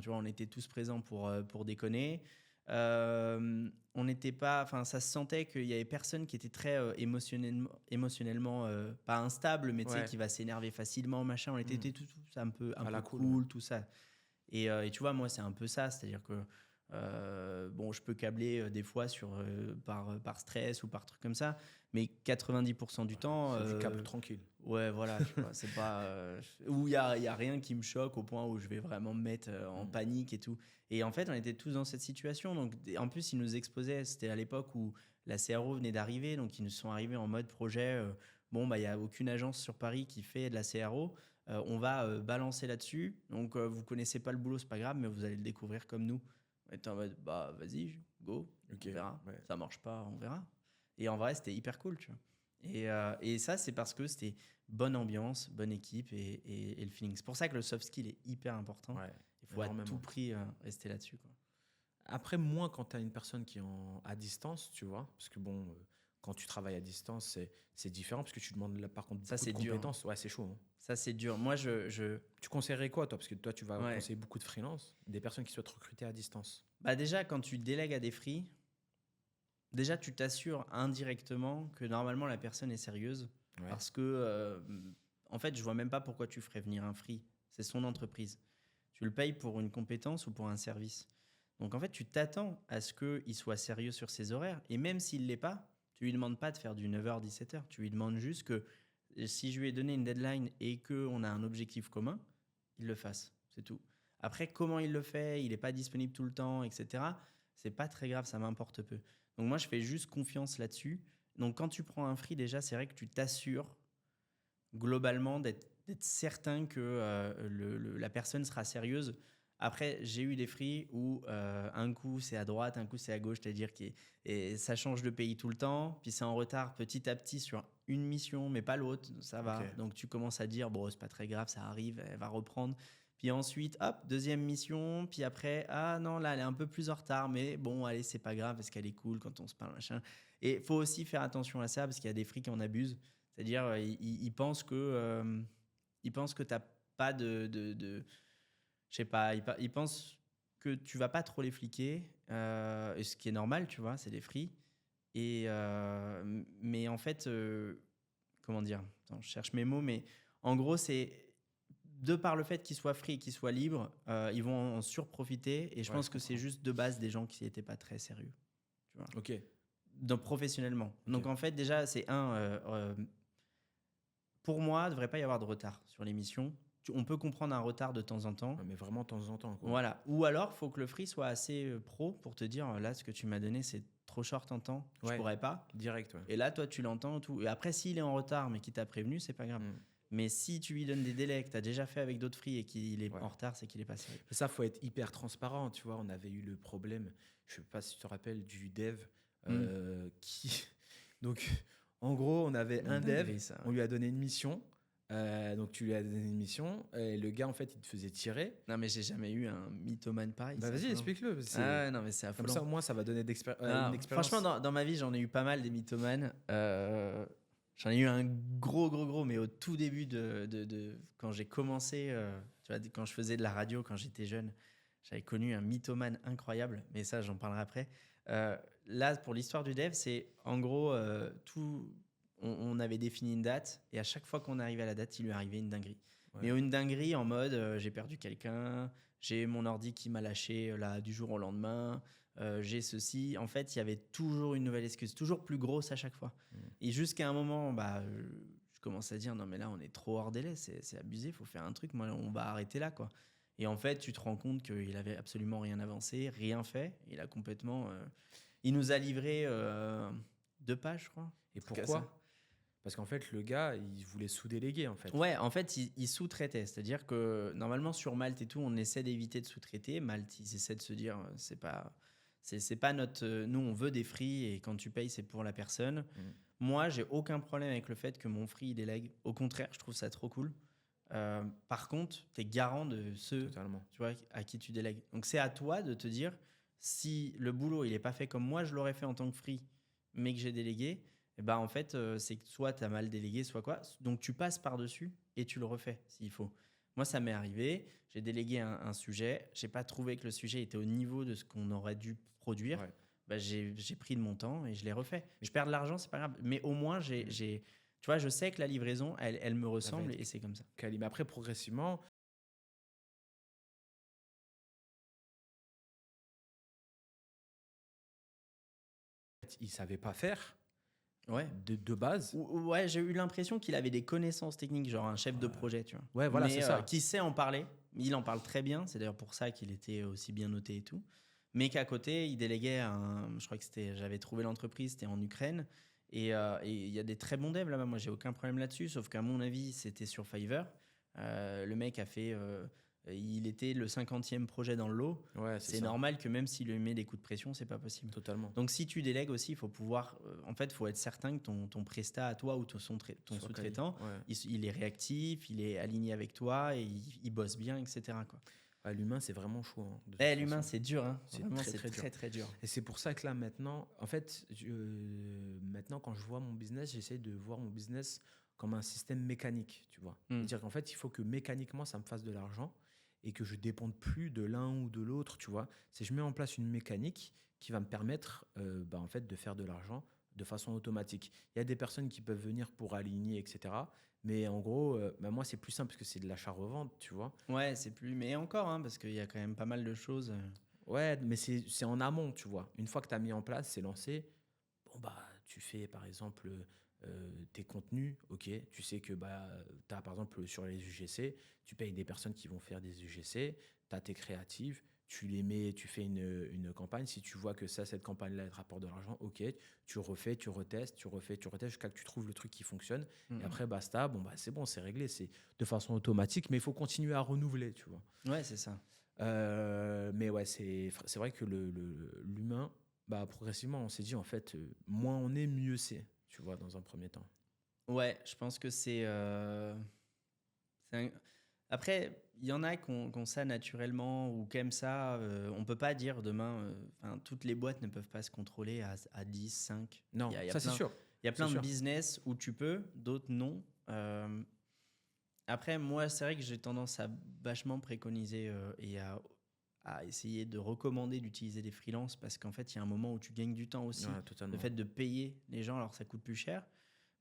vois, on était tous présents pour déconner. On n'était pas, enfin, ça se sentait qu'il y avait personne qui était très émotionnellement pas instable, mais tu sais, Ouais. qui va s'énerver facilement, machin. On était tous un peu À la cool, cool, ouais. tout ça. Et tu vois, moi, c'est un peu ça, c'est-à-dire que bon, je peux câbler des fois par stress ou par truc comme ça, mais 90% du temps, C'est du câble tranquille. ouais, voilà, tu vois, c'est pas où il y a rien qui me choque au point où je vais vraiment me mettre en panique et tout. Et en fait, on était tous dans cette situation. Donc, en plus, ils nous exposaient. C'était à l'époque où la CRO venait d'arriver, donc ils nous sont arrivés en mode projet. Bon, bah, il y a aucune agence sur Paris qui fait de la CRO. On va balancer là-dessus. Donc, vous connaissez pas le boulot, c'est pas grave, mais vous allez le découvrir comme nous. On était en mode, bah, vas-y, go, Ok, on verra. ouais. Ça marche pas, on verra. Et en vrai, c'était hyper cool, tu vois. Et ça, c'est parce que c'était bonne ambiance, bonne équipe et le feeling. C'est pour ça que le soft skill est hyper important. Ouais, Il faut à énormément. tout prix rester là-dessus, quoi. Après, moins quand tu as une personne qui est à distance, tu vois. Parce que bon, quand tu travailles à distance, c'est différent parce que tu demandes là, par contre Ça, beaucoup c'est de dur. compétences. Ouais, c'est chaud, hein. Ça, c'est dur. Moi, Tu conseillerais quoi, toi? Parce que toi, tu vas ouais. conseiller beaucoup de freelance, des personnes qui souhaitent recruter à distance. Bah déjà, quand tu délègues à des free, déjà, tu t'assures indirectement que normalement, la personne est sérieuse. Ouais. Parce que, en fait, je vois même pas pourquoi tu ferais venir un free. C'est son entreprise. Tu le payes pour une compétence ou pour un service. Donc, en fait, tu t'attends à ce qu'il soit sérieux sur ses horaires. Et même s'il ne l'est pas, tu lui demandes pas de faire du 9h-17h. Tu lui demandes juste que si je lui ai donné une deadline et qu'on a un objectif commun, il le fasse. C'est tout. Après, comment il le fait, il n'est pas disponible tout le temps, etc. C'est pas très grave, ça m'importe peu. Donc, moi, je fais juste confiance là-dessus. Donc, quand tu prends un free, déjà, c'est vrai que tu t'assures globalement d'être certain que la personne sera sérieuse. Après, j'ai eu des free où un coup c'est à droite, un coup c'est à gauche, c'est-à-dire que ça change de pays tout le temps, puis c'est en retard petit à petit sur une mission, mais pas l'autre, ça va. Ok. Donc tu commences à dire, bon, c'est pas très grave, ça arrive, elle va reprendre. Puis ensuite, hop, deuxième mission, puis après, ah non, là, elle est un peu plus en retard, mais bon, allez, c'est pas grave, parce qu'elle est cool quand on se parle, machin. Et il faut aussi faire attention à ça, parce qu'il y a des free qui en abusent. C'est-à-dire, ils pensent que pas je sais pas, ils pensent que tu vas pas trop les fliquer, et ce qui est normal, tu vois, c'est des free. Mais en fait, comment dire? Attends, je cherche mes mots, mais en gros, c'est de par le fait qu'ils soient free et qu'ils soient libres, ils vont en surprofiter. Et je Ouais, pense je que c'est comprends. juste de base des gens qui n'étaient pas très sérieux, tu vois. Ok. Donc professionnellement. Ok. Donc en fait, déjà, c'est pour moi, il ne devrait pas y avoir de retard sur l'émission. On peut comprendre un retard de temps en temps. Ouais, mais vraiment de temps en temps, quoi. Voilà. Ou alors, il faut que le free soit assez pro pour te dire, là, ce que tu m'as donné, c'est trop short en temps, je Ouais. pourrais pas. Direct, ouais. Et là, toi, tu l'entends, tout. Et après, s'il est en retard, mais qu'il t'a prévenu, c'est pas grave. Mm. Mais si tu lui donnes des délais que tu as déjà fait avec d'autres free et qu'il est Ouais. en retard, c'est qu'il est pas sérieux. Ça, faut être hyper transparent, tu vois. On avait eu le problème, je sais pas si tu te rappelles, du dev qui. Donc, en gros, on avait un dev, Dinguerie, ça, ouais. on lui a donné une mission. Donc, tu lui as donné une mission. Et le gars, en fait, il te faisait tirer. Non, mais j'ai jamais eu un mythomane pareil. Bah, c'est vas-y, affolant. explique-le. Ah, non, mais c'est Comme affolant. ça, au moins, ça va donner Ah, une expérience. franchement, dans ma vie, j'en ai eu pas mal des mythomanes. J'en ai eu un gros, mais au tout début quand j'ai commencé, tu vois, quand je faisais de la radio, quand j'étais jeune, j'avais connu un mythomane incroyable, mais ça, j'en parlerai après. Là, pour l'histoire du dev, c'est en gros, on avait défini une date, et à chaque fois qu'on arrivait à la date, il lui arrivait une dinguerie. Ouais. Mais une dinguerie en mode, j'ai perdu quelqu'un, j'ai mon ordi qui m'a lâché là, du jour au lendemain. J'ai ceci. En fait, il y avait toujours une nouvelle excuse, toujours plus grosse à chaque fois. Et jusqu'à un moment, je commence à dire non, mais là, on est trop hors délai, c'est abusé, il faut faire un truc. Moi, on va arrêter là, quoi. Et en fait, tu te rends compte qu'il avait absolument rien avancé, rien fait. Il a complètement. Il nous a livré 2 pages, je crois. Et Un truc à pourquoi? ça. Parce qu'en fait, le gars, il voulait sous-déléguer, en fait. Ouais, en fait, il sous-traitait. C'est-à-dire que normalement, sur Malte et tout, on essaie d'éviter de sous-traiter. Malte, ils essaient de se dire, c'est pas notre. Nous, on veut des free et quand tu payes, c'est pour la personne. Moi, j'ai aucun problème avec le fait que mon free il délègue. Au contraire, je trouve ça trop cool. Par contre, tu es garant de ceux Totalement. tu vois, à qui tu délègues. Donc, c'est à toi de te dire si le boulot il est pas fait comme moi, je l'aurais fait en tant que free, mais que j'ai délégué. Et ben en fait, c'est que soit tu as mal délégué, soit quoi. Donc, tu passes par-dessus et tu le refais s'il faut. Moi, ça m'est arrivé. J'ai délégué un sujet. J'ai pas trouvé que le sujet était au niveau de ce qu'on aurait dû produire. Ouais. J'ai pris de mon temps et je l'ai refait. Je perds de l'argent, c'est pas grave. Mais au moins, tu vois, je sais que la livraison, elle me ressemble être et c'est comme ça. Mais après, progressivement, il savait pas faire Ouais. de base. Ouais, j'ai eu l'impression qu'il avait des connaissances techniques, genre un chef de projet, tu vois. Ouais, voilà, mais c'est ça. qui sait en parler. Il en parle très bien. C'est d'ailleurs pour ça qu'il était aussi bien noté et tout. Mais qu'à côté, il déléguait je crois que j'avais trouvé l'entreprise, c'était en Ukraine. Et il y a des très bons devs là-bas. Moi, j'ai aucun problème là-dessus. Sauf qu'à mon avis, c'était sur Fiverr. Le mec a fait. Il était le 50e projet dans le lot. Ouais, C'est ça. normal que même s'il lui met des coups de pression, c'est pas possible. Totalement. Donc, si tu délègues aussi, il faut pouvoir. En fait, il faut être certain que ton prestat à toi ou ton sous-traitant, Ouais. il est réactif, il est aligné avec toi et il bosse bien, etc. quoi. Ouais, l'humain, c'est vraiment chaud. Hein, de toute L'humain, façon. c'est dur. Hein. C'est Vraiment, très, c'est très dur. très, très dur. Et c'est pour ça que là, maintenant, en fait, maintenant, quand je vois mon business, j'essaie de voir mon business comme un système mécanique, tu vois. C'est-à-dire qu'en fait, il faut que mécaniquement, ça me fasse de l'argent et que je dépende plus de l'un ou de l'autre, tu vois. C'est je mets en place une mécanique qui va me permettre, en fait, de faire de l'argent de façon automatique. Il y a des personnes qui peuvent venir pour aligner, etc. Mais en gros, moi, c'est plus simple parce que c'est de l'achat-revente, tu vois. Ouais, c'est plus. Mais encore, hein, parce qu'il y a quand même pas mal de choses. Ouais, mais c'est en amont, tu vois. Une fois que tu as mis en place, c'est lancé. Bon, bah, tu fais par exemple tes contenus, ok. Tu sais que tu as par exemple sur les UGC, tu payes des personnes qui vont faire des UGC, tu as tes créatives, tu les mets, tu fais une campagne. Si tu vois que cette campagne-là, elle te rapporte de l'argent, ok. Tu refais, tu retestes, tu refais, tu retestes jusqu'à ce que tu trouves le truc qui fonctionne. Et après, basta, c'est bon, c'est réglé. C'est de façon automatique, mais il faut continuer à renouveler, tu vois. Ouais, c'est ça. Mais ouais, c'est vrai que l'humain, progressivement, on s'est dit, en fait, moins on est, mieux c'est, tu vois, dans un premier temps. Ouais, je pense que c'est. Après, il y en a qui ont ça naturellement ou qui aiment ça. On peut pas dire demain. Toutes les boîtes ne peuvent pas se contrôler à 10, 5. Non, Il y a ça c'est plein- sûr. Il y a plein C'est de sûr. business où tu peux, d'autres non. Après, moi, c'est vrai que j'ai tendance à vachement préconiser et à essayer de recommander d'utiliser des freelances parce qu'en fait, il y a un moment où tu gagnes du temps aussi. Ouais, Le totalement. fait de payer les gens, alors ça coûte plus cher.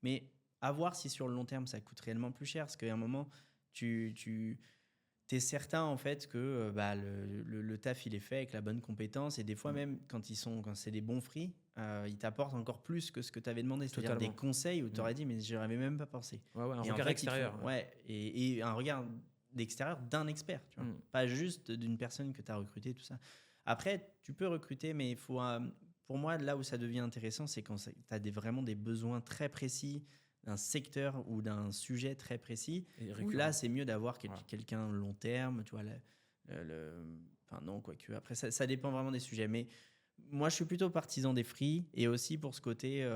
Mais à voir si sur le long terme, ça coûte réellement plus cher. Parce qu'à un moment, tu es certain en fait que bah, le taf, il est fait avec la bonne compétence. Et des fois, même quand c'est des bons free, ils t'apportent encore plus que ce que tu avais demandé. C'est-à-dire des Totalement. conseils où tu aurais dit, mais je avais même pas pensé. Ouais, un Et en regard fait, ils te extérieur. font- ouais, et un regard d'extérieur d'un expert, tu vois. Pas juste d'une personne que tu as recrutée, tout ça. Après, tu peux recruter, mais il faut, pour moi, là où ça devient intéressant, c'est quand tu as vraiment des besoins très précis d'un secteur ou d'un sujet très précis. Et Où récurrent. là, c'est mieux d'avoir Voilà. quelqu'un long terme, tu vois. Enfin, non, quoique. Après, ça dépend vraiment des sujets. Mais moi, je suis plutôt partisan des free et aussi pour ce côté,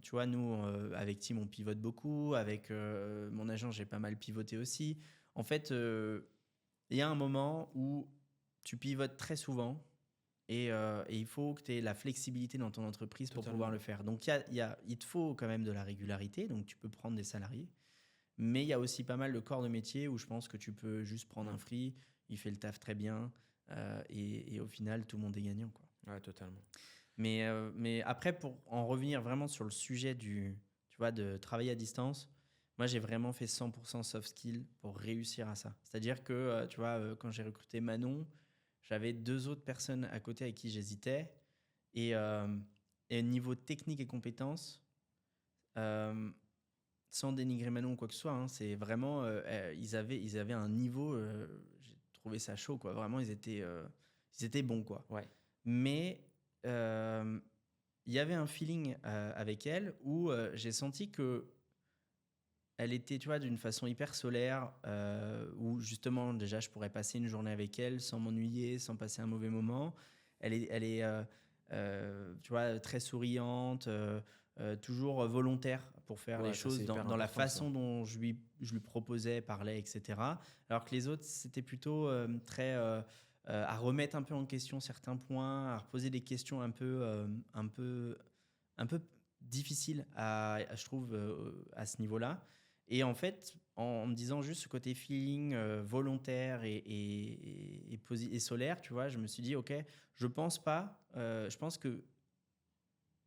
tu vois, nous, avec Tim, on pivote beaucoup. Avec mon agent, j'ai pas mal pivoté aussi. En fait, il y a un moment où tu pivotes très souvent et il faut que tu aies la flexibilité dans ton entreprise pour Totalement. pouvoir le faire. Donc, il te faut quand même de la régularité. Donc, tu peux prendre des salariés. Mais il y a aussi pas mal de corps de métier où je pense que tu peux juste prendre un free, il fait le taf très bien et au final, tout le monde est gagnant, quoi. Ouais, totalement. Mais après, pour en revenir vraiment sur le sujet tu vois, de travailler à distance, moi, j'ai vraiment fait 100% soft skill pour réussir à ça. C'est-à-dire que, tu vois, quand j'ai recruté Manon, j'avais 2 autres personnes à côté avec qui j'hésitais. Et niveau technique et compétences, euh, sans dénigrer Manon ou quoi que ce soit, hein, c'est vraiment, ils avaient un niveau, j'ai trouvé ça chaud, quoi. Vraiment, ils étaient bons, quoi. Ouais. Mais il y avait un feeling avec elle où j'ai senti que elle était, tu vois, d'une façon hyper solaire, où justement, déjà, je pourrais passer une journée avec elle sans m'ennuyer, sans passer un mauvais moment. Elle est tu vois, très souriante, toujours volontaire pour faire Ouais, les ça, choses c'est hyper dans la important, ça. façon dont je lui proposais, parlais, etc. Alors que les autres, c'était plutôt très à remettre un peu en question certains points, à reposer des questions un peu difficiles je trouve, à ce niveau-là. Et en fait, en me disant juste ce côté feeling volontaire et solaire, tu vois, je me suis dit, ok, je pense pas, je pense que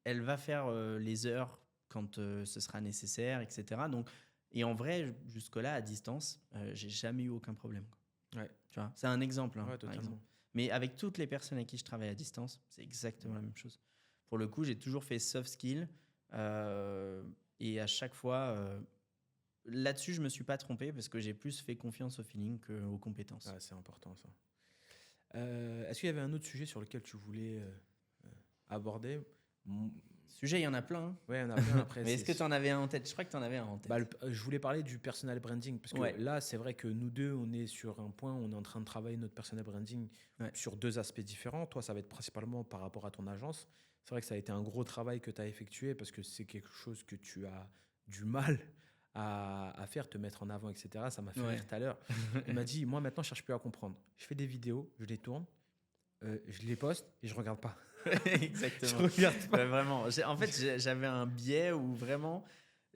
elle va faire les heures quand ce sera nécessaire, etc. Donc, et en vrai, jusque-là, à distance, j'ai jamais eu aucun problème, quoi. Ouais. Tu vois, c'est un exemple, hein, Ouais, par totalement. exemple. Mais avec toutes les personnes avec qui je travaille à distance, c'est exactement la même chose. Pour le coup, j'ai toujours fait soft skill et à chaque fois, là-dessus, je me suis pas trompé parce que j'ai plus fait confiance au feeling qu'aux compétences. Ouais, c'est important, ça. Est-ce qu'il y avait un autre sujet sur lequel tu voulais aborder? Sujet, il y en a plein, hein. Ouais, il y en a plein après. Mais est-ce que tu en avais un en tête? Je crois que tu en avais un en tête. Bah, je voulais parler du personal branding parce que Ouais. là, c'est vrai que nous deux, on est sur un point, on est en train de travailler notre personal branding sur 2 aspects différents. Toi, ça va être principalement par rapport à ton agence. C'est vrai que ça a été un gros travail que tu as effectué parce que c'est quelque chose que tu as du mal à faire, te mettre en avant, etc. Ça m'a fait rire tout à l'heure. Il m'a dit, moi maintenant, je cherche plus à comprendre. Je fais des vidéos, je les tourne, je les poste et je regarde pas. Exactement. Je regarde pas. Ouais, vraiment. En fait, j'avais un biais où vraiment,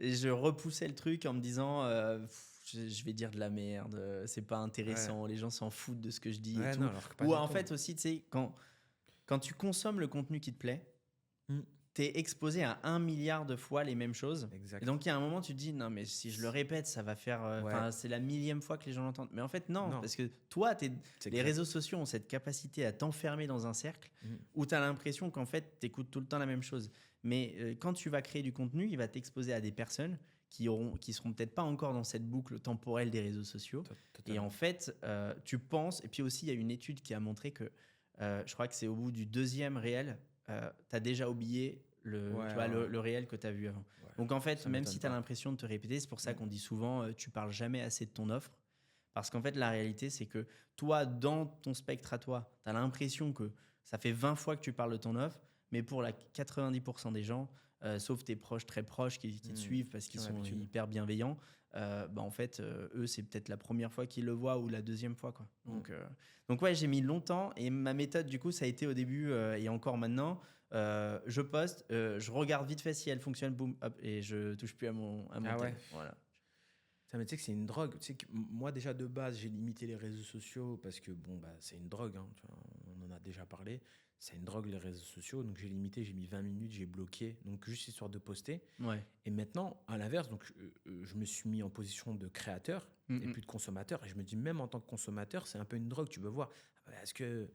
je repoussais le truc en me disant, je vais dire de la merde, c'est pas intéressant, les gens s'en foutent de ce que je dis et tout. Non, alors que pas Ou du en tout. fait aussi, tu sais, quand tu consommes le contenu qui te plaît, Mm. t'es exposé à 1 milliard de fois les mêmes choses. Exact. Et donc, il y a un moment, tu te dis, non, mais si je le répète, ça va faire. C'est la 1000e fois que les gens l'entendent. Mais en fait, non. Parce que toi, les réseaux sociaux ont cette capacité à t'enfermer dans un cercle où tu as l'impression qu'en fait, tu écoutes tout le temps la même chose. Mais quand tu vas créer du contenu, il va t'exposer à des personnes qui seront peut-être pas encore dans cette boucle temporelle des réseaux sociaux. Et en fait, tu penses. Et puis aussi, il y a une étude qui a montré que je crois que c'est au bout du 2e réel, tu as déjà oublié le réel que tu as vu avant. Ouais. Donc en fait, même si tu as l'impression de te répéter, c'est pour ça qu'on dit souvent tu parles jamais assez de ton offre. Parce qu'en fait, la réalité, c'est que toi, dans ton spectre à toi, tu as l'impression que ça fait 20 fois que tu parles de ton offre, mais pour 90% des gens, sauf tes proches très proches qui te suivent parce qu'ils sont hyper bienveillants, en fait, eux, c'est peut-être la première fois qu'ils le voient ou la 2e fois, quoi. Donc ouais, j'ai mis longtemps et ma méthode, du coup, ça a été au début et encore maintenant, je poste, je regarde vite fait si elle fonctionne, boum, hop, et je touche plus à mon tel. Voilà. Ça, mais tu sais que c'est une drogue. Tu sais que moi, déjà, de base, j'ai limité les réseaux sociaux parce que, bon, bah, c'est une drogue. Hein, tu vois, on en a déjà parlé. C'est une drogue, les réseaux sociaux. Donc, j'ai limité, j'ai mis 20 minutes, j'ai bloqué. Donc, juste histoire de poster. Ouais. Et maintenant, à l'inverse, donc, je me suis mis en position de créateur et plus de consommateur. Et je me dis, même en tant que consommateur, c'est un peu une drogue. Tu veux voir, est-ce que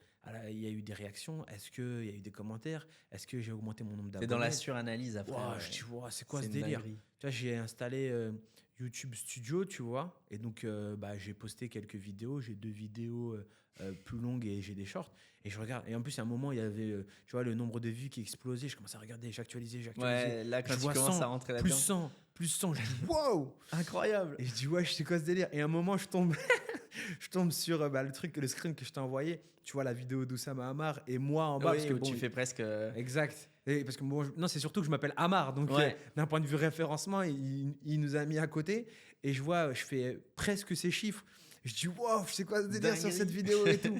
il y a eu des réactions? Est-ce qu'il y a eu des commentaires? Est-ce que j'ai augmenté mon nombre C'est d'abonnés? dans la suranalyse après. Ouah, je dis, ouah, c'est quoi C'est ce une délire? dinguerie. Tu vois, j'ai installé YouTube Studio, tu vois. Et donc, bah, j'ai posté quelques vidéos. J'ai 2 vidéos plus longues et j'ai des shorts. Et je regarde. Et en plus, à un moment, il y avait, tu vois, le nombre de vues qui explosait. Je commençais à regarder, j'actualisais. Ouais, là, quand Je tu vois commences 100, à rentrer plus là-dedans. 100, plus 100. Je dis, waouh! Incroyable. Et je dis, ouais, c'est quoi ce délire? Et à un moment, je tombe, je tombe sur bah, le screen que je t'ai envoyé. Tu vois la vidéo d'Oussama Hamar et moi en bas. Oui, Parce que, où bon, tu fais presque. exact. Et parce que bon, non, c'est surtout que je m'appelle Amar. Donc, Ouais. d'un point de vue référencement, il nous a mis à côté. Et je vois, je fais presque ces chiffres. Je dis, waouh, c'est quoi ce délire sur Dinguerie. cette vidéo et tout.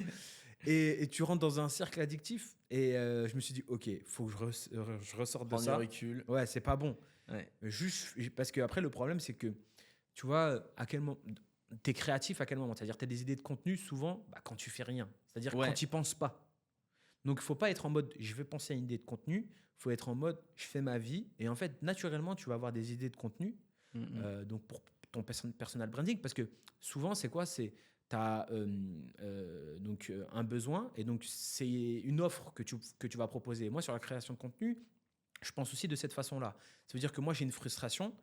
Et tu rentres dans un cercle addictif. Et je me suis dit, OK, faut que je ressorte de Prendre du ça. recul. Ouais, c'est pas bon. Ouais. Juste parce que après, le problème, c'est que tu vois, à quel moment. T'es créatif à quel moment? C'est-à-dire, tu as des idées de contenu souvent bah, quand tu fais rien. C'est-à-dire Ouais. quand tu penses pas. Donc, il faut pas être en mode je vais penser à une idée de contenu. Il faut être en mode je fais ma vie. Et en fait, naturellement, tu vas avoir des idées de contenu. Donc, pour ton personal branding. Parce que souvent, c'est quoi? C'est tu as un besoin. Et donc, c'est une offre que tu vas proposer. Et moi, sur la création de contenu, je pense aussi de cette façon-là. Ça veut dire que moi, j'ai une frustration.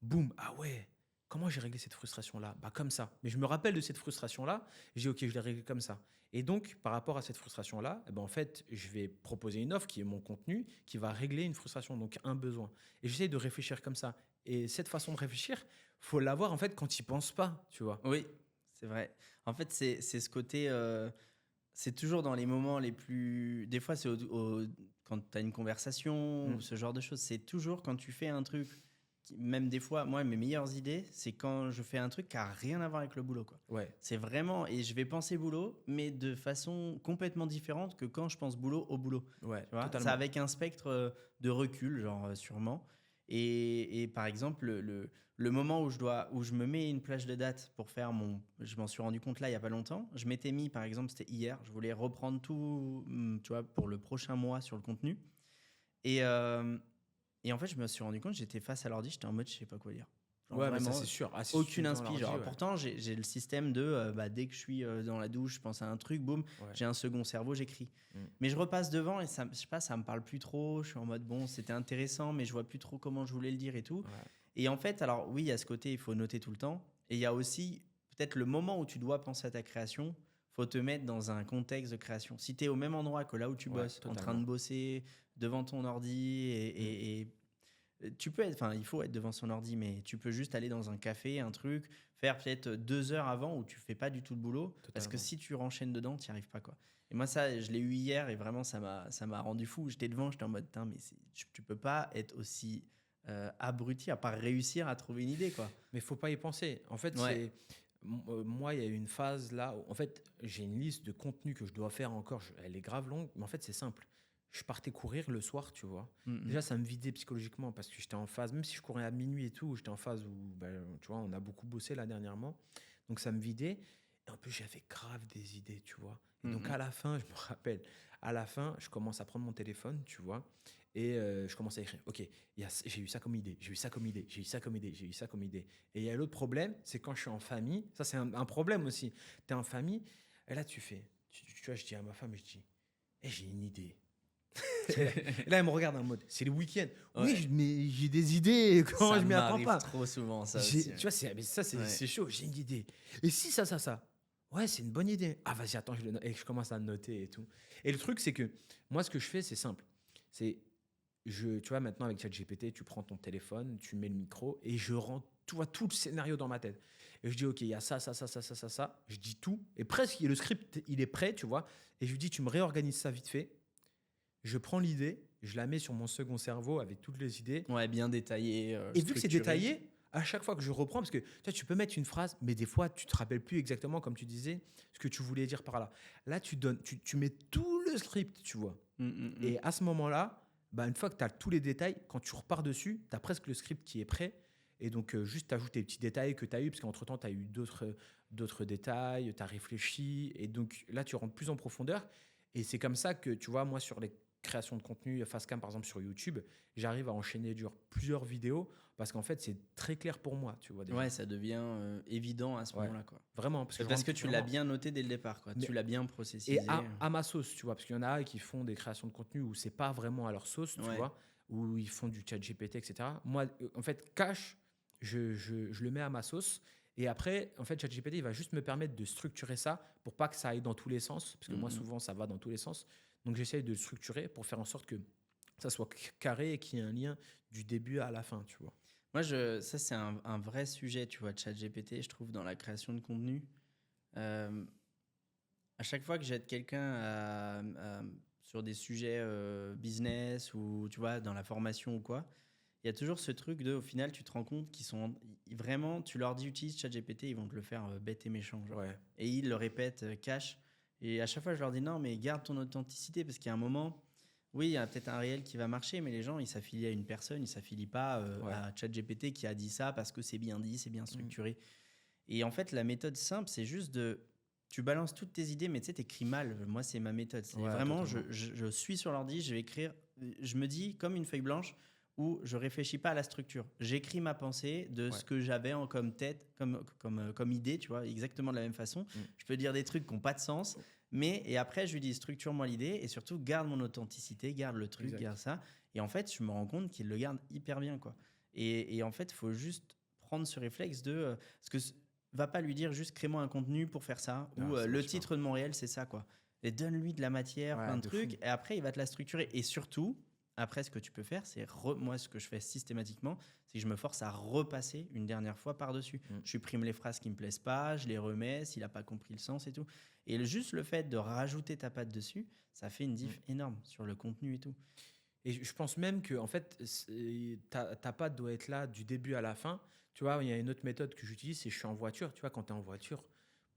Boum, ah ouais. Comment j'ai réglé cette frustration-là? Bah comme ça. Mais je me rappelle de cette frustration-là. Je dis ok, je l'ai réglée comme ça. Et donc, par rapport à cette frustration-là, en fait, je vais proposer une offre qui est mon contenu, qui va régler une frustration, donc un besoin. Et j'essaie de réfléchir comme ça. Et cette façon de réfléchir, faut l'avoir en fait quand tu n'y penses pas, tu vois. Oui, c'est vrai. En fait, c'est ce côté. C'est toujours dans les moments les plus. Des fois, c'est quand tu as une conversation ou ce genre de choses. C'est toujours quand tu fais un truc. Même des fois, moi, mes meilleures idées, c'est quand je fais un truc qui n'a rien à voir avec le boulot, quoi. Ouais. C'est vraiment. Et je vais penser boulot, mais de façon complètement différente que quand je pense boulot au boulot. Ouais, Tu vois, totalement. c'est avec un spectre de recul, genre sûrement. Et par exemple, le moment où je me mets une plage de date pour faire je m'en suis rendu compte là il y a pas longtemps. Je m'étais mis, par exemple, c'était hier, je voulais reprendre tout, tu vois, pour le prochain mois sur le contenu. Et en fait, je me suis rendu compte, j'étais face à l'ordi, j'étais en mode, je sais pas quoi dire. Genre, Ouais, mais ça vraiment, c'est sûr. Ah, c'est aucune sûr, inspi. l'ordi, Genre, ouais. pourtant, j'ai le système de dès que je suis dans la douche, je pense à un truc, boum, Ouais. j'ai un second cerveau, j'écris. Mais je repasse devant et ça, je sais pas, ça me parle plus trop. Je suis en mode bon, c'était intéressant, mais je vois plus trop comment je voulais le dire et tout. Ouais. Et en fait, alors oui, il y a ce côté, il faut noter tout le temps. Et il y a aussi peut-être le moment où tu dois penser à ta création, faut te mettre dans un contexte de création. Si tu es au même endroit que là où tu Ouais, bosses, en train totalement. de bosser devant ton ordi et tu peux être, enfin, il faut être devant son ordi, mais tu peux juste aller dans un café, un truc, faire peut-être 2 heures avant où tu fais pas du tout le boulot. Parce que Totalement. si tu renchaînes dedans, tu n'y arrives pas, quoi. Et moi, ça, je l'ai eu hier et vraiment, ça m'a rendu fou. J'étais devant, j'étais en mode, mais tu peux pas être aussi abruti à pas réussir à trouver une idée, quoi. Mais faut pas y penser. En fait, Ouais. moi, il y a eu une phase là où, en fait, j'ai une liste de contenus que je dois faire encore. Elle est grave longue, mais en fait, c'est simple. Je partais courir le soir, tu vois. Déjà, ça me vidait psychologiquement parce que j'étais en phase, même si je courais à minuit et tout, j'étais en phase où, tu vois, on a beaucoup bossé là dernièrement. Donc, ça me vidait. Et en plus, j'avais grave des idées, tu vois. Et donc, à la fin, je me rappelle, à la fin, je commence à prendre mon téléphone, tu vois. Et je commence à écrire, ok, j'ai eu ça comme idée, j'ai eu ça comme idée, j'ai eu ça comme idée, j'ai eu ça comme idée. Et il y a l'autre problème, c'est quand je suis en famille, ça c'est un problème aussi. Tu es en famille, et là tu vois, je dis à ma femme, je dis, j'ai une idée. Et là, elle me regarde en mode, c'est le week-end. Ouais. Oui, mais j'ai des idées quand je m'y attends m'arrive pas. trop souvent, ça aussi. Tu vois, mais ça Ouais. c'est chaud, j'ai une idée. Et si ça. Ouais, c'est une bonne idée. Ah, vas-y, attends, et je commence à noter et tout. Et le truc, c'est que moi, ce que je fais, c'est simple. Tu vois, maintenant avec ChatGPT, tu prends ton téléphone, tu mets le micro et je rends tout le scénario dans ma tête. Et je dis, ok, il y a ça. Je dis tout. Et presque, le script, il est prêt, tu vois. Et je lui dis, tu me réorganises ça vite fait. Je prends l'idée, je la mets sur mon second cerveau avec toutes les idées. Ouais, bien détaillé. Et vu que c'est structuré. détaillé, à chaque fois que je reprends, parce que tu peux mettre une phrase, mais des fois, tu te rappelles plus exactement, comme tu disais, ce que tu voulais dire par là. Là, tu mets tout le script, tu vois. Et à ce moment-là, une fois que tu as tous les détails, quand tu repars dessus, tu as presque le script qui est prêt. Et donc, juste t'ajoutes tes petits détails que tu as eu, parce qu'entre-temps, tu as eu d'autres détails, tu as réfléchi. Et donc, là, tu rentres plus en profondeur. Et c'est comme ça que, tu vois, moi, sur les créations de contenu Facecam, par exemple, sur YouTube, j'arrive à enchaîner plusieurs vidéos parce qu'en fait, c'est très clair pour moi, tu vois, déjà. Ouais, ça devient évident à ce Ouais. moment-là, quoi. Vraiment. Parce que tu l'as bien noté dès le départ, quoi. Mais- Tu l'as bien Et processisé. à ma sauce, tu vois, parce qu'il y en a qui font des créations de contenu où c'est pas vraiment à leur sauce, tu Ouais. vois, où ils font du chat GPT, etc. Moi, en fait, Cash, je le mets à ma sauce. Et après, en fait, ChatGPT, il va juste me permettre de structurer ça pour pas que ça aille dans tous les sens, parce que moi, Mhm. souvent, ça va dans tous les sens. Donc, j'essaye de le structurer pour faire en sorte que ça soit carré et qu'il y ait un lien du début à la fin, tu vois. Moi, ça, c'est un vrai sujet, tu vois, ChatGPT, je trouve, dans la création de contenu. Euh, à chaque fois que j'aide quelqu'un sur des sujets business ou, tu vois, dans la formation ou quoi, il y a toujours ce truc de, au final, tu te rends compte qu'ils sont vraiment, tu leur dis utilise ChatGPT, ils vont te le faire bête et méchant. Genre. Ouais. Et ils le répètent cash. Et à chaque fois, je leur dis non, mais garde ton authenticité parce qu'il y a un moment, oui, il y a peut-être un réel qui va marcher, mais les gens, ils s'affilient à une personne, ils s'affilient pas Ouais. à ChatGPT qui a dit ça parce que c'est bien dit, c'est bien structuré. Et en fait, la méthode simple, c'est juste de. Tu balances toutes tes idées, mais tu sais, t'écris mal. Moi, c'est ma méthode. C'est Ouais, vraiment, totalement. je suis sur l'ordi, je vais écrire. Je me dis comme une feuille blanche où je réfléchis pas à la structure. J'écris ma pensée de ce que j'avais comme tête, comme idée, tu vois, exactement de la même façon. Je peux dire des trucs qui n'ont pas de sens, mais et après, je lui dis structure-moi l'idée et surtout garde mon authenticité, garde le truc, Exact. garde ça. Et en fait, je me rends compte qu'il le garde hyper bien, quoi. Et en fait, il faut juste prendre ce réflexe de. Parce que va pas lui dire juste crée-moi un contenu pour faire ça Non, ou ça le marche pas. titre de mon réel c'est ça quoi. Et donne-lui de la matière, Ouais, plein de de trucs fou. et après il va te la structurer et surtout après ce que tu peux faire c'est moi ce que je fais systématiquement c'est que je me force à repasser une dernière fois par-dessus. Je supprime les phrases qui me plaisent pas, je les remets s'il a pas compris le sens et tout. Et juste le fait de rajouter ta patte dessus, ça fait une diff énorme sur le contenu et tout. Et je pense même que en fait, ta patte doit être là du début à la fin. Tu vois, il y a une autre méthode que j'utilise, c'est je suis en voiture. Tu vois, quand tu es en voiture,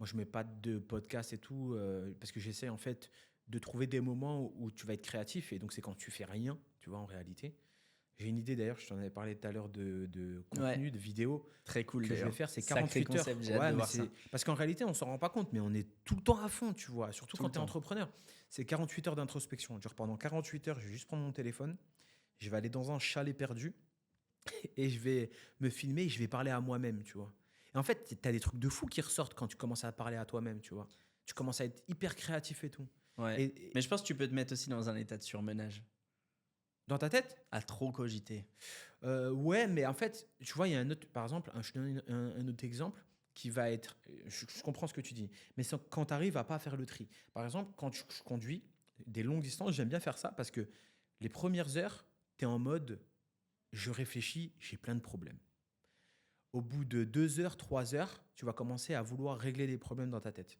moi, je mets pas de podcast et tout, parce que j'essaie en fait de trouver des moments où tu vas être créatif. Et donc, c'est quand tu fais rien, tu vois, en réalité. J'ai une idée d'ailleurs, je t'en avais parlé tout à l'heure de contenu, de vidéo. Très cool Que je vais d'ailleurs. faire, c'est Sacré 48 heures. concept, j'ai hâte de voir ça. Parce qu'en réalité, on s'en rend pas compte, mais on est tout le temps à fond, tu vois. Surtout Tout quand le tu es temps. entrepreneur. C'est 48 heures d'introspection. Genre pendant 48 heures, je vais juste prendre mon téléphone, je vais aller dans un chalet perdu et je vais me filmer et je vais parler à moi-même, tu vois. Et en fait, tu as des trucs de fou qui ressortent quand tu commences à parler à toi-même, tu vois. Tu commences à être hyper créatif et tout. Ouais. Mais je pense que tu peux te mettre aussi dans un état de surmenage. Dans ta tête? À trop cogiter. Ouais, mais en fait, tu vois, il y a un autre, par exemple, je te donne un autre exemple qui va être. Je comprends ce que tu dis, mais quand tu arrives à pas faire le tri. Par exemple, quand je conduis des longues distances, j'aime bien faire ça parce que les premières heures, tu es en mode je réfléchis, j'ai plein de problèmes. Au bout de 2 heures, 3 heures, tu vas commencer à vouloir régler des problèmes dans ta tête.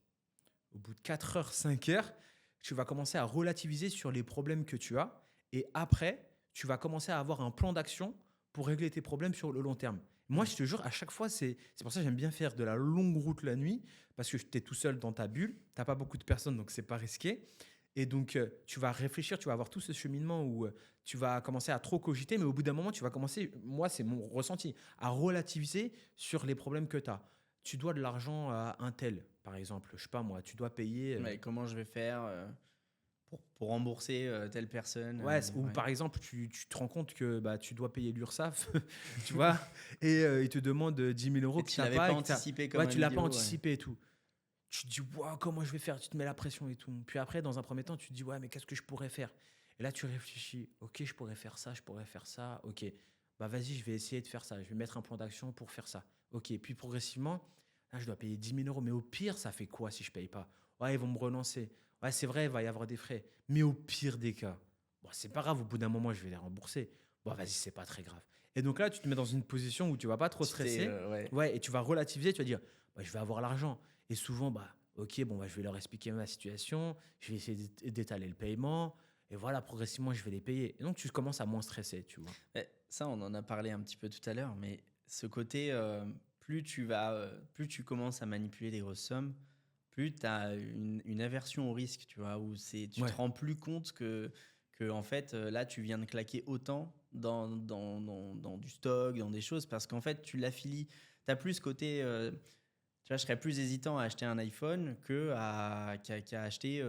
Au bout de 4 heures, 5 heures, tu vas commencer à relativiser sur les problèmes que tu as. Et après, tu vas commencer à avoir un plan d'action pour régler tes problèmes sur le long terme. Moi, je te jure, à chaque fois, c'est pour ça que j'aime bien faire de la longue route la nuit, parce que tu es tout seul dans ta bulle, tu n'as pas beaucoup de personnes, donc c'est pas risqué. Et donc, tu vas réfléchir, tu vas avoir tout ce cheminement où tu vas commencer à trop cogiter, mais au bout d'un moment, tu vas commencer, moi, c'est mon ressenti, à relativiser sur les problèmes que tu as. Tu dois de l'argent à un tel, par exemple. Je sais pas moi, tu dois payer. Mais comment je vais faire pour rembourser telle personne Ouais, ou par exemple, tu te rends compte que bah, tu dois payer l'URSSAF, tu vois, et il te demande 10 000 euros Et que tu tu n'as l'avais pas. pas Et que anticipé comme ouais, un tu l'as pas idiot, anticipé et tout. Tu te dis, waouh, comment je vais faire? Tu te mets la pression et tout. Puis après, dans un premier temps, tu te dis, ouais, mais qu'est-ce que je pourrais faire? Et là, tu réfléchis, ok, je pourrais faire ça, je pourrais faire ça, ok. Bah vas-y, je vais essayer de faire ça. Je vais mettre un plan d'action pour faire ça. Ok, puis progressivement, là, je dois payer 10 000 euros. Mais au pire, ça fait quoi si je paye pas? Ouais, ils vont me relancer. Ouais, c'est vrai, il va y avoir des frais. Mais au pire des cas, bon, c'est pas grave, au bout d'un moment, je vais les rembourser. Bon, vas-y, c'est pas très grave. Et donc là, tu te mets dans une position où tu vas pas trop stresser. ouais. Ouais, et tu vas relativiser, tu vas dire, bah, je vais avoir l'argent. Et souvent, bah, ok, bon, bah, je vais leur expliquer ma situation, je vais essayer d'étaler le paiement, et voilà, progressivement, je vais les payer. Et donc, tu commences à moins stresser, tu vois. Mais ça, on en a parlé un petit peu tout à l'heure, mais ce côté, plus tu commences à manipuler des grosses sommes, plus tu as une aversion au risque, tu vois, où tu te rends plus compte que en fait, là, tu viens de claquer autant dans du stock, dans des choses, parce qu'en fait, tu l'affilies. Tu as plus ce côté. Tu vois, je serais plus hésitant à acheter un iPhone qu'à acheter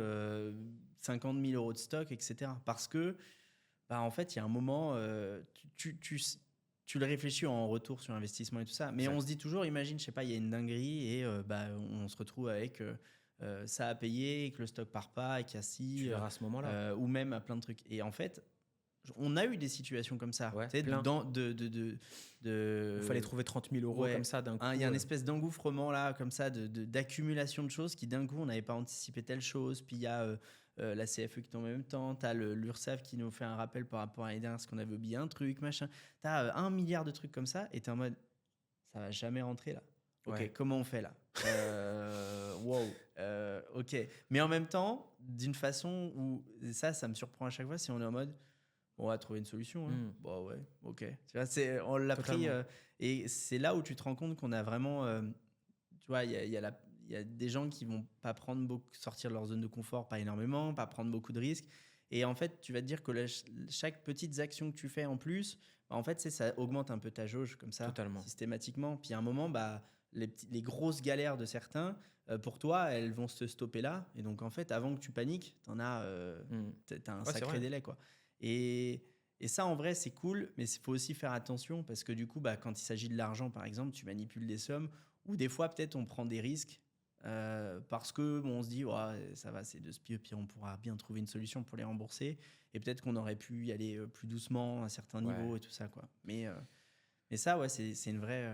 50 000 euros de stock, etc. Parce que, bah, en fait, il y a un moment, tu le réfléchis en retour sur investissement et tout ça. Mais Exact. on se dit toujours, imagine, je sais pas, il y a une dinguerie et bah, on se retrouve avec ça à payer, et que le stock part pas, et qu'il y a Tu si, verras à ce moment-là. ou même à plein de trucs. Et en fait, on a eu des situations comme ça. Ouais, Tu sais, plein. de Il fallait trouver 30 000 euros ouais, comme ça d'un coup. il y a une espèce d'engouffrement là, comme ça, d'accumulation de choses qui d'un coup, on n'avait pas anticipé telle chose. Puis il y a la CFE qui tombe en même temps. Tu as l'URSSAF qui nous fait un rappel par rapport à l'année dernière, parce qu'on avait oublié un truc, machin. Tu as 1 milliard de trucs comme ça et tu es en mode, ça va jamais rentrer là. Ok, Ouais. comment on fait là? Wow. Ok. Mais en même temps, d'une façon où ça me surprend à chaque fois si on est en mode, on va trouver une solution. Hein. Bah ouais, ok. Tu vois, on l'a pris. Et c'est là où tu te rends compte qu'on a vraiment. Tu vois, il y a des gens qui vont pas sortir de leur zone de confort, pas énormément, pas prendre beaucoup de risques. Et en fait, tu vas te dire que chaque petite action que tu fais en plus, bah, en fait, ça augmente un peu ta jauge comme ça, Totalement. systématiquement. Puis à un moment, bah, les grosses galères de certains, pour toi, elles vont se stopper là. Et donc, en fait, avant que tu paniques, t'as un sacré délai, quoi. Et ça, en vrai, c'est cool, mais il faut aussi faire attention parce que du coup, bah, quand il s'agit de l'argent, par exemple, tu manipules des sommes ou des fois, peut-être, on prend des risques parce que on se dit, ouais, ça va, c'est de spieux, puis on pourra bien trouver une solution pour les rembourser. Et peut-être qu'on aurait pu y aller plus doucement à un certain niveau et tout ça, quoi. Mais ça, ouais, c'est une vraie.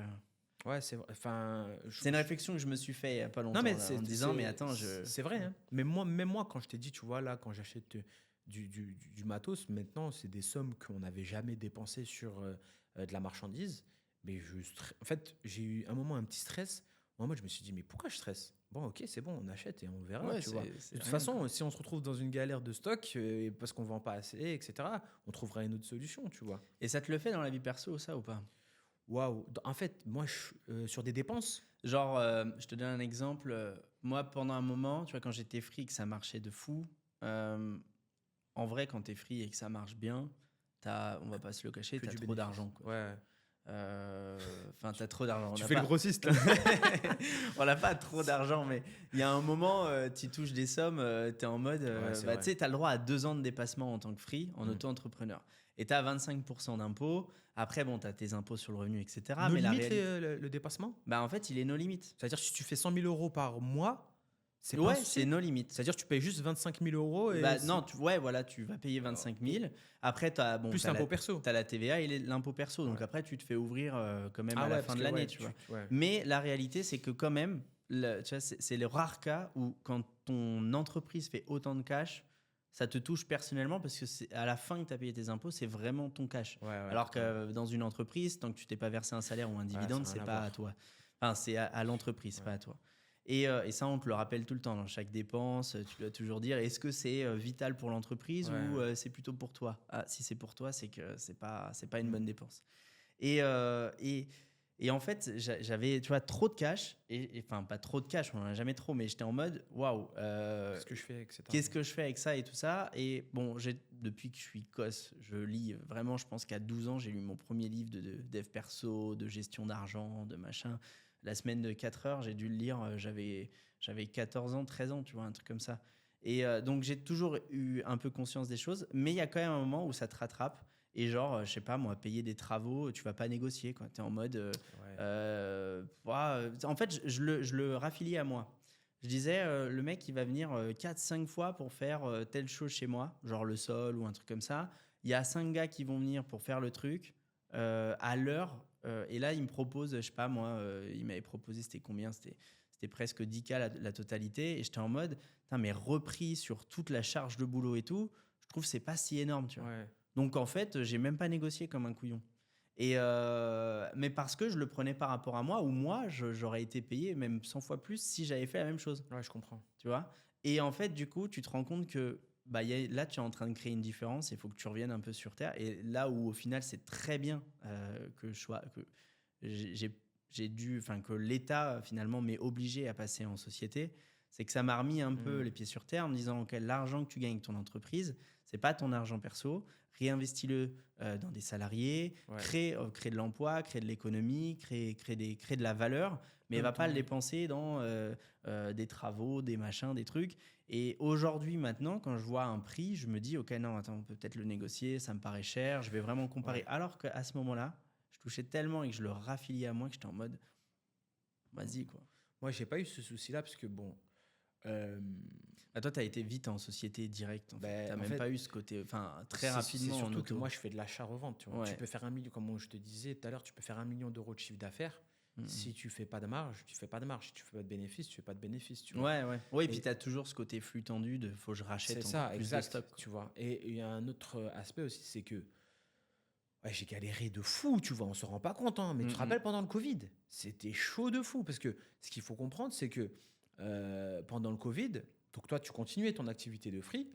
Ouais, c'est vrai. Enfin, C'est une réflexion que je me suis fait il n'y a pas longtemps non, mais là, en me disant, mais attends, c'est vrai. Hein. Mais même moi, quand je t'ai dit, tu vois, là, quand j'achète du matos, maintenant, c'est des sommes qu'on n'avait jamais dépensées sur de la marchandise. Mais en fait, j'ai eu un moment un petit stress. Moi, je me suis dit, mais pourquoi je stresse? Bon, ok, c'est bon, on achète et on verra, ouais, tu vois. c'est De toute rien, façon, quoi. si on se retrouve dans une galère de stock parce qu'on vend pas assez, etc., on trouvera une autre solution, tu vois. Et ça te le fait dans la vie perso, ça, ou pas? Waouh. En fait, moi, sur des dépenses, Genre, je te donne un exemple. Moi, pendant un moment, tu vois, quand j'étais free et que ça marchait de fou, en vrai, quand t'es free et que ça marche bien, on va pas se le cacher, que t'as du trop bénéfice. d'argent, quoi. Ouais. Enfin, t'as trop d'argent. Tu On a fais pas... le grossiste. On n'a pas trop d'argent, mais il y a un moment, tu touches des sommes, t'es en mode, Ouais, c'est bah, vrai. tu sais, t'as le droit à 2 ans de dépassement en tant que free, en auto-entrepreneur. Et t'as 25% d'impôts. Après, bon, t'as tes impôts sur le revenu, etc. No mais la limite réalité, le dépassement? bah, en fait, il est no limit. C'est-à-dire si tu fais 100 000 euros par mois, c'est pas un Ouais, souci? c'est no limit. C'est-à-dire tu payes juste 25 000 euros et Bah, non, ouais, voilà, tu vas payer 25 000. Après, tu as, plus l'impôt perso. t'as la TVA et l'impôt perso. Donc Ouais. après, tu te fais ouvrir quand même Ah à la ouais, fin parce de que l'année, ouais, tu vois. ouais. Mais la réalité, c'est que quand même, tu vois, c'est le rare cas où quand ton entreprise fait autant de cash, ça te touche personnellement parce que c'est à la fin que tu as payé tes impôts, c'est vraiment ton cash. Ouais, Alors totalement. que dans une entreprise, tant que tu t'es pas versé un salaire ou un dividende, ça n'a c'est rien à pas voir. à toi. Enfin, c'est à l'entreprise, Ouais. pas à toi. Et ça, on te le rappelle tout le temps. Dans chaque dépense, tu dois toujours dire, est-ce que c'est vital pour l'entreprise Ouais, ou ouais. c'est plutôt pour toi? Ah, si c'est pour toi, c'est que c'est pas une Mm. bonne dépense. Et, en fait, j'avais, tu vois, trop de cash. Enfin, pas trop de cash, on en a jamais trop, mais j'étais en mode, waouh, Qu'est-ce que je fais, etc. qu'est-ce que je fais avec ça et tout ça? Et bon, depuis que je suis gosse, je lis vraiment, je pense qu'à 12 ans, j'ai lu mon premier livre de dev perso, de gestion d'argent, de machin. La semaine de 4 heures, j'ai dû le lire, j'avais 14 ans, 13 ans, tu vois, un truc comme ça. Et donc, j'ai toujours eu un peu conscience des choses, mais il y a quand même un moment où ça te rattrape. Et genre, je sais pas, moi, payer des travaux, tu vas pas négocier, quoi. Tu es en mode. En fait, je le raffilie à moi. Je disais, le mec, il va venir 4-5 fois pour faire telle chose chez moi, genre le sol ou un truc comme ça. Il y a 5 gars qui vont venir pour faire le truc à l'heure. Et là, il me propose, je sais pas, moi, il m'avait proposé, c'était combien? C'était presque 10K la totalité. Et j'étais en mode, putain, mais repris sur toute la charge de boulot et tout, je trouve que c'est pas si énorme, tu vois. Ouais. Donc en fait, j'ai même pas négocié comme un couillon. Et mais parce que je le prenais par rapport à moi, ou moi, j'aurais été payé même 100 fois plus si j'avais fait la même chose. Ouais, je comprends. Tu vois? Et en fait, du coup, tu te rends compte que bah, là, tu es en train de créer une différence. Il faut que tu reviennes un peu sur terre. Et là où, au final, c'est très bien que j'ai dû, enfin, que l'État, finalement, m'ait obligé à passer en société. C'est que ça m'a remis un peu les pieds sur terre en me disant que l'argent que tu gagnes avec ton entreprise, c'est pas ton argent perso. Réinvestis-le dans des salariés, Ouais. crée de l'emploi, crée de l'économie, crée de la valeur, mais En va même pas le temps, dépenser dans des travaux, des machins, des trucs. Et aujourd'hui, maintenant, quand je vois un prix, je me dis, ok, non, attends, on peut peut-être le négocier, ça me paraît cher, je vais vraiment comparer. Ouais. Alors qu'à ce moment-là, je touchais tellement et que je le raffiliais à moi que j'étais en mode, vas-y, quoi. Moi, j'ai pas eu ce souci-là parce que bon. euh, Bah, toi, tu as été vite en société directe. Tu Ben, n'as en même fait, pas eu ce côté. Enfin, très c'est rapidement en surtout que auto. moi, je fais de l'achat-revente. Tu vois. Ouais. Tu peux faire 1 million, comme je te disais tout à l'heure, tu peux faire 1 million d'euros de chiffre d'affaires. Mhm. Si tu fais pas de marge, tu fais pas de marge. Si tu fais pas de bénéfice, tu fais pas de bénéfice. Tu vois. Ouais, ouais. Oui, et puis Et tu as toujours ce côté flux tendu de faut que je rachète c'est encore ça, plus exact. de stock. Tu vois. Et il y a un autre aspect aussi, c'est que ouais, j'ai galéré de fou, tu vois. On se rend pas compte, hein, mais tu te rappelles pendant le Covid, c'était chaud de fou parce que ce qu'il faut comprendre, c'est que pendant le Covid, donc toi, tu continuais ton activité de free.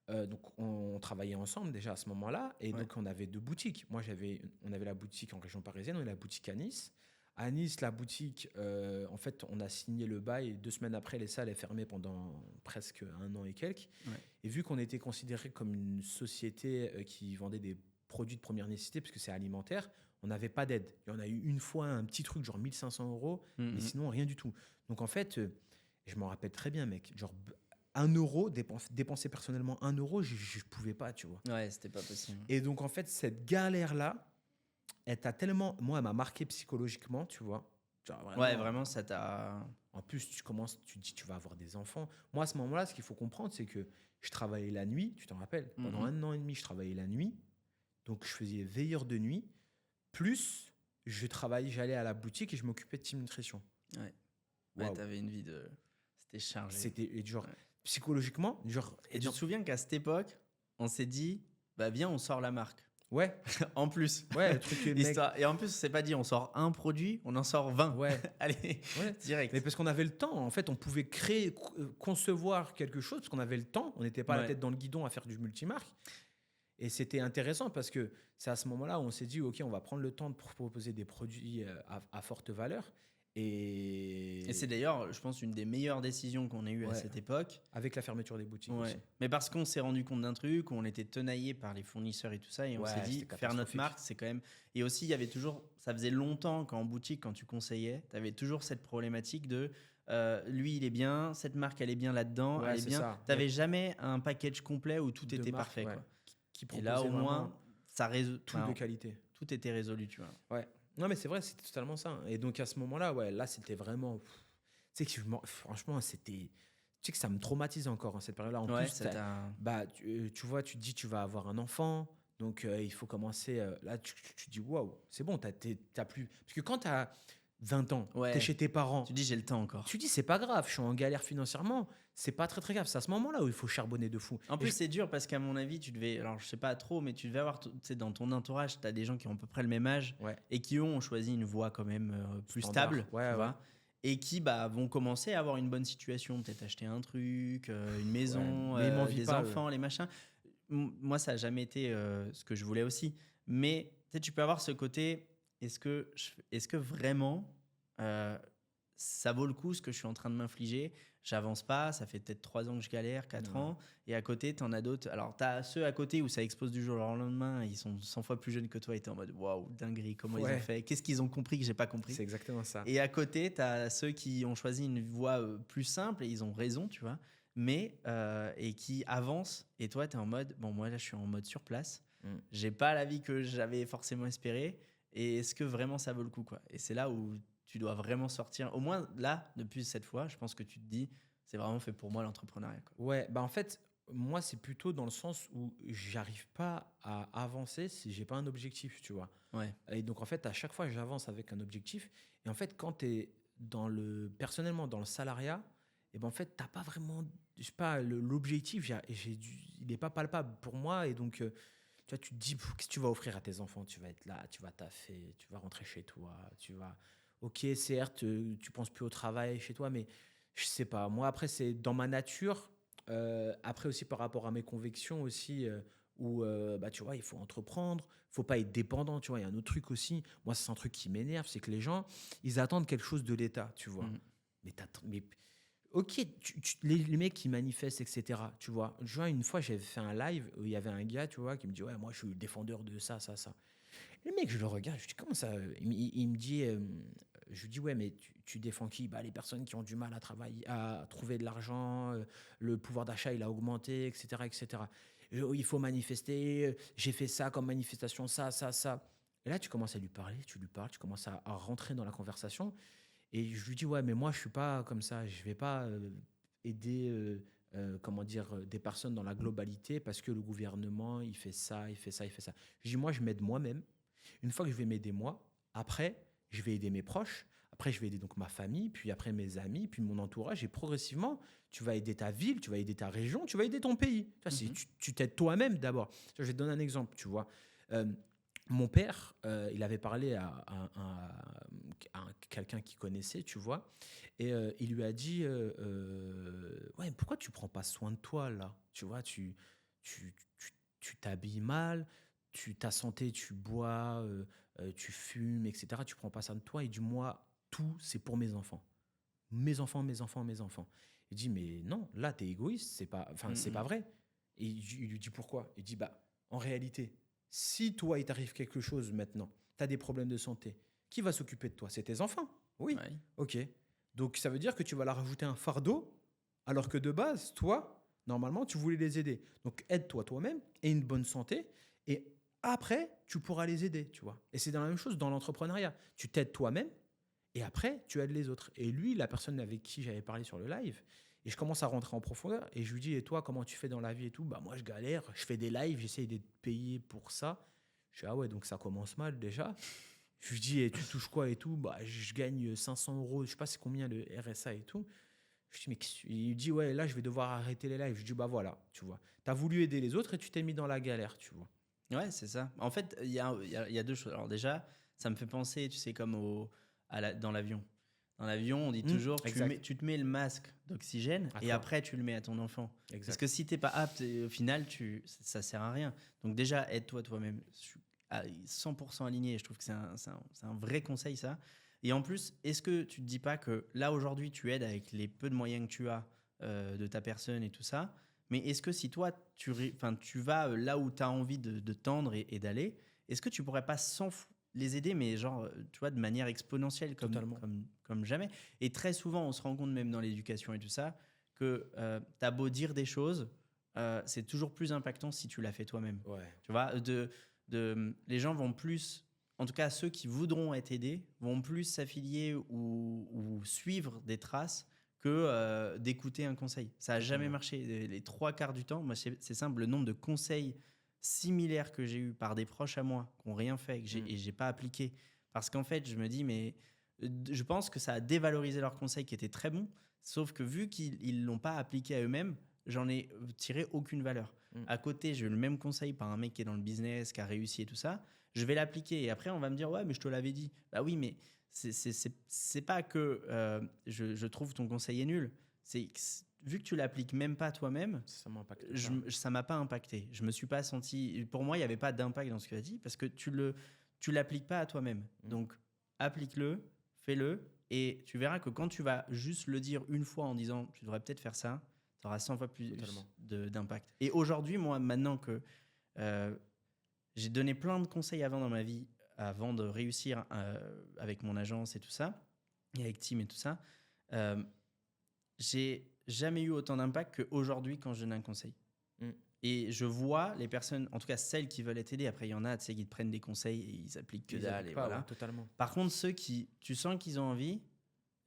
Donc on travaillait ensemble déjà à ce moment-là et Ouais. donc on avait 2 boutiques. On avait la boutique en région parisienne, on avait la boutique à Nice. À Nice, la boutique, en fait, on a signé le bail et 2 semaines après, les salles est fermées pendant presque 1 an et quelques. Ouais. Et vu qu'on était considéré comme une société qui vendait des produits de première nécessité, parce que c'est alimentaire, on n'avait pas d'aide. Il y en a eu une fois un petit truc, genre 1500 euros, mais sinon rien du tout. Donc en fait, je m'en rappelle très bien, mec, genre 1 euro, dépenser personnellement 1 euro, je pouvais pas, tu vois. Ouais, c'était pas possible. Et donc, en fait, cette galère-là, elle t'a tellement. Moi, elle m'a marqué psychologiquement, tu vois. Genre, Ouais, vraiment, ça t'a. En plus, tu te dis, tu vas avoir des enfants. Moi, à ce moment-là, ce qu'il faut comprendre, c'est que je travaillais la nuit, tu t'en rappelles. Pendant 1 an et demi, je travaillais la nuit. Donc, je faisais veilleur de nuit. Plus, j'allais à la boutique et je m'occupais de Team Nutrition. Ouais. Ouais, Waouh. t'avais une vie de. C'était chargé. C'était genre, Ouais. psychologiquement, genre. Et tu te souviens qu'à cette époque, on s'est dit, bah viens, on sort la marque. Ouais, En plus. ouais, le truc, mec. Et en plus, c'est pas dit, on sort un produit, on en sort 20. Ouais. Allez, Ouais. direct. Mais parce qu'on avait le temps, en fait, on pouvait créer, concevoir quelque chose parce qu'on avait le temps. On n'était pas la Ouais. tête dans le guidon à faire du multimarque. Et c'était intéressant parce que c'est à ce moment-là où on s'est dit, OK, on va prendre le temps de proposer des produits à forte valeur. Et c'est d'ailleurs, je pense, une des meilleures décisions qu'on ait eues à Ouais. cette époque. Avec la fermeture des boutiques Ouais. aussi. Mais parce qu'on s'est rendu compte d'un truc, on était tenaillé par les fournisseurs et tout ça, et on Ouais, s'est dit, c'était faire notre catastrophique. marque, c'est quand même. Et aussi, il y avait toujours, ça faisait longtemps qu'en boutique, quand tu conseillais, tu avais toujours cette problématique de lui, il est bien, cette marque, elle est bien là-dedans, Ouais, elle est c'est bien. ça. Tu n'avais jamais un package complet où tout De était marques, parfait. ouais, Quoi. qui Et là, au proposaient moins, vraiment ça tout de qualité. tout était résolu, tu vois. Ouais. Non, mais c'est vrai, c'était totalement ça. Et donc, à ce moment-là, ouais, là, c'était vraiment. Tu sais que franchement, c'était. Tu sais que ça me traumatise encore, hein, cette période-là. En Ouais, plus, ça t'a. bah, tu vois, tu te dis, tu vas avoir un enfant. Donc, il faut commencer. Là, tu te dis, waouh, c'est bon, t'as plus. Parce que quand tu as 20 ans, Ouais. tu es chez tes parents, Tu dis, j'ai le temps encore. tu dis, c'est pas grave, je suis en galère financièrement. C'est pas très, très grave. C'est à ce moment-là où il faut charbonner de fou. En Et plus, c'est dur parce qu'à mon avis, tu devais. Alors, je sais pas trop, mais tu devais avoir. Tu sais, dans ton entourage, tu as des gens qui ont à peu près le même âge Ouais. et qui ont choisi une voie quand même plus Standard. stable. Ouais, tu ouais. vois, et qui vont commencer à avoir une bonne situation. Peut-être acheter un truc, une maison, Ouais, mais ils m'envient des pas, enfants, les machins. Moi, ça n'a jamais été ce que je voulais aussi. Mais tu sais, tu peux avoir ce côté. Est-ce que vraiment ça vaut le coup ce que je suis en train de m'infliger? J'avance pas, ça fait peut-être 3 ans que je galère, 4 Ouais. ans. Et à côté, tu en as d'autres. Alors, tu as ceux à côté où ça explose du jour au lendemain. Ils sont 100 fois plus jeunes que toi et tu es en mode waouh, dinguerie, comment ils Ouais. ont fait? Qu'est-ce qu'ils ont compris que j'ai pas compris? C'est exactement ça. Et à côté, tu as ceux qui ont choisi une voie plus simple et ils ont raison, tu vois, mais et qui avancent. Et toi, tu es en mode, bon, moi là, je suis en mode sur place. J'ai pas la vie que j'avais forcément espérée. Et est-ce que vraiment ça vaut le coup, quoi? Et c'est là où tu dois vraiment sortir. Au moins, là, depuis cette fois, je pense que tu te dis, c'est vraiment fait pour moi l'entrepreneuriat, quoi. Ouais, bah en fait, moi, c'est plutôt dans le sens où j'arrive pas à avancer si j'ai pas un objectif, tu vois. Ouais. Et donc, en fait, à chaque fois, j'avance avec un objectif. Et en fait, quand tu es personnellement dans le salariat, et ben en fait, t'as pas vraiment, je sais pas, l'objectif, il n'est pas palpable pour moi. Et donc, tu vois, tu te dis, qu'est-ce que tu vas offrir à tes enfants? Tu vas être là, tu vas taffer, tu vas rentrer chez toi, tu vas. Ok, certes, tu penses plus au travail chez toi, mais je sais pas. Moi, après, c'est dans ma nature. Après aussi par rapport à mes convictions aussi, où bah, tu vois, il faut entreprendre, il faut pas être dépendant, tu vois. Il y a un autre truc aussi. Moi, c'est un truc qui m'énerve, c'est que les gens, ils attendent quelque chose de l'État, tu vois. Mhm. Mais Ok, les mecs qui manifestent, etc. Tu vois, une fois, j'avais fait un live où il y avait un gars, tu vois, qui me dit, ouais, moi, je suis le défendeur de ça, ça, ça. Et le mec, je le regarde, je dis, comment ça il me dit, je lui dis, ouais, mais tu défends qui? Bah, les personnes qui ont du mal à travailler, à trouver de l'argent, le pouvoir d'achat, il a augmenté, etc., etc. Il faut manifester, j'ai fait ça comme manifestation, ça, ça, ça. Et là, tu commences à lui parler, tu lui parles, tu commences à rentrer dans la conversation. Et je lui dis, ouais, mais moi, je suis pas comme ça. Je vais pas aider, comment dire, des personnes dans la globalité parce que le gouvernement, il fait ça, il fait ça, il fait ça. Je dis, moi, je m'aide moi-même. Une fois que je vais m'aider moi, après, je vais aider mes proches. Après, je vais aider donc ma famille, puis après mes amis, puis mon entourage. Et progressivement, tu vas aider ta ville, tu vas aider ta région, tu vas aider ton pays. Tu t'aides toi-même d'abord. Je vais te donner un exemple, tu vois. Euh, Mon père, il avait parlé à quelqu'un qu'il connaissait, tu vois, et il lui a dit, ouais, pourquoi tu prends pas soin de toi là? Tu vois, tu t'habilles mal, ta santé, tu bois, tu fumes, etc. Tu prends pas soin de toi. Et du moi, tout, c'est pour mes enfants. Mes enfants, mes enfants, mes enfants. Il dit, mais non, là, t'es égoïste, enfin, c'est pas Mhm. vrai. Et il lui dit pourquoi? Il dit, bah, en réalité, si toi, il t'arrive quelque chose maintenant, t'as des problèmes de santé, qui va s'occuper de toi? C'est tes enfants. Oui, Ouais. ok. Donc, ça veut dire que tu vas leur rajouter un fardeau, alors que de base, toi, normalement, tu voulais les aider. Donc, aide-toi toi-même et une bonne santé. Et après, tu pourras les aider, tu vois. Et c'est dans la même chose dans l'entrepreneuriat. Tu t'aides toi-même et après, tu aides les autres. Et lui, la personne avec qui j'avais parlé sur le live, et je commence à rentrer en profondeur, et je lui dis, et toi, comment tu fais dans la vie et tout? Bah moi, je galère, je fais des lives, j'essaye d'être payé pour ça. Je dis, ah ouais, donc ça commence mal déjà. Je lui dis, et tu touches quoi et tout? Bah je gagne 500 euros, je sais pas c'est combien le RSA et tout. Je dis, mais il dit, ouais, là, je vais devoir arrêter les lives. Je dis, bah voilà, tu vois. T'as voulu aider les autres et tu t'es mis dans la galère, tu vois. Ouais, c'est ça. En fait, il y a deux choses. Alors déjà, ça me fait penser, tu sais, comme dans l'avion. Dans l'avion, on dit toujours, Exact, tu te mets le masque d'oxygène à et toi. après, tu le mets à ton enfant. Parce que Exact. si t'es pas apte, au final, ça sert à rien. Donc déjà, aide-toi toi-même. Je suis à 100% aligné. Je trouve que c'est un vrai conseil, ça. Et en plus, est-ce que tu te dis pas que là, aujourd'hui, tu aides avec les peu de moyens que tu as de ta personne et tout ça, mais est-ce que si toi, tu vas là où tu as envie de tendre et d'aller, est-ce que tu pourrais pas les aider, mais genre, tu vois, de manière exponentielle, Totalement. comme jamais? Et très souvent, on se rend compte, même dans l'éducation et tout ça, que tu as beau dire des choses, c'est toujours plus impactant si tu l'as fait toi-même. Ouais. Tu vois, les gens vont plus, en tout cas ceux qui voudront être aidés, vont plus s'affilier ou suivre des traces que d'écouter un conseil. Ça n'a jamais Totalement. marché. Les trois quarts du temps, moi, c'est simple, le nombre de conseils similaires que j'ai eu par des proches à moi qui n'ont rien fait et j'ai pas appliqué. Parce qu'en fait, je me dis, mais je pense que ça a dévalorisé leurs conseils qui étaient très bons, sauf que vu qu'ils ne l'ont pas appliqué à eux-mêmes, j'en ai tiré aucune valeur. Mm. À côté, j'ai eu le même conseil par un mec qui est dans le business, qui a réussi et tout ça. Je vais l'appliquer et après, on va me dire, ouais, mais je te l'avais dit. Bah oui, mais c'est pas que je trouve ton conseil est nul. Vu que tu l'appliques même pas toi-même, Ça m'impacte pas. ça m'a pas impacté. Je me suis pas senti. Pour moi, il y avait pas d'impact dans ce que tu as dit parce que tu l'appliques pas à toi-même. Mm. Donc, applique-le, fais-le et tu verras que quand tu vas juste le dire une fois en disant tu devrais peut-être faire ça, tu auras 100 fois plus Totalement. d'impact. Et aujourd'hui, moi, maintenant que euh, j'ai donné plein de conseils avant dans ma vie, avant de réussir avec mon agence et tout ça, et avec Team et tout ça, euh, j'ai jamais eu autant d'impact qu'aujourd'hui quand je donne un conseil. Mm. Et je vois les personnes, en tout cas celles qui veulent être aidées, après il y en a, tu sais, qui te prennent des conseils et ils appliquent que Ils dalle, appliquent et pas, ouais, voilà. totalement. Par contre, ceux qui, tu sens qu'ils ont envie,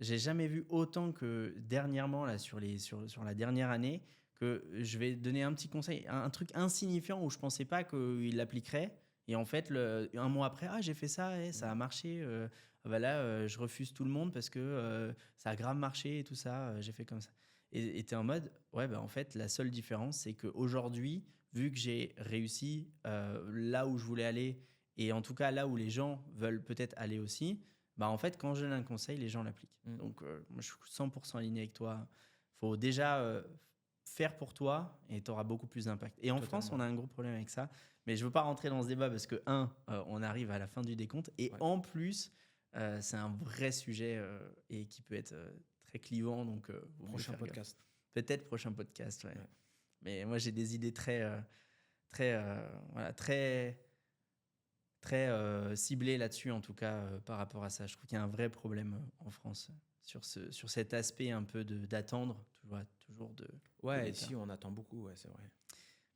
j'ai jamais vu autant que dernièrement, là, sur la dernière année, que je vais donner un petit conseil, un truc insignifiant où je pensais pas qu'il l'appliquerait. Et en fait, un mois après, ah, j'ai fait ça, ça a marché. Bah là, je refuse tout le monde parce que ça a grave marché et tout ça. J'ai fait comme ça. Et tu es en mode, ouais, bah en fait, la seule différence, c'est qu'aujourd'hui, vu que j'ai réussi là où je voulais aller, et en tout cas là où les gens veulent peut-être aller aussi, bah en fait, quand je donne un conseil, les gens l'appliquent. Mm. Donc, moi, je suis 100% aligné avec toi. Faut déjà faire pour toi et tu auras beaucoup plus d'impact. Et en France, Totalement. on a un gros problème avec ça. Mais je veux pas rentrer dans ce débat parce que, on arrive à la fin du décompte. Et Ouais. en plus, c'est un vrai sujet et qui peut être très clivant, donc vaut mieux Prochain faire gaffe. podcast. Peut-être prochain podcast, ouais. Ouais. Mais moi, j'ai des idées très ciblées là-dessus, en tout cas, par rapport à ça. Je trouve qu'il y a un vrai problème en France sur cet aspect un peu d'attendre, toujours de Ouais, l'État. ici, on attend beaucoup, ouais, c'est vrai.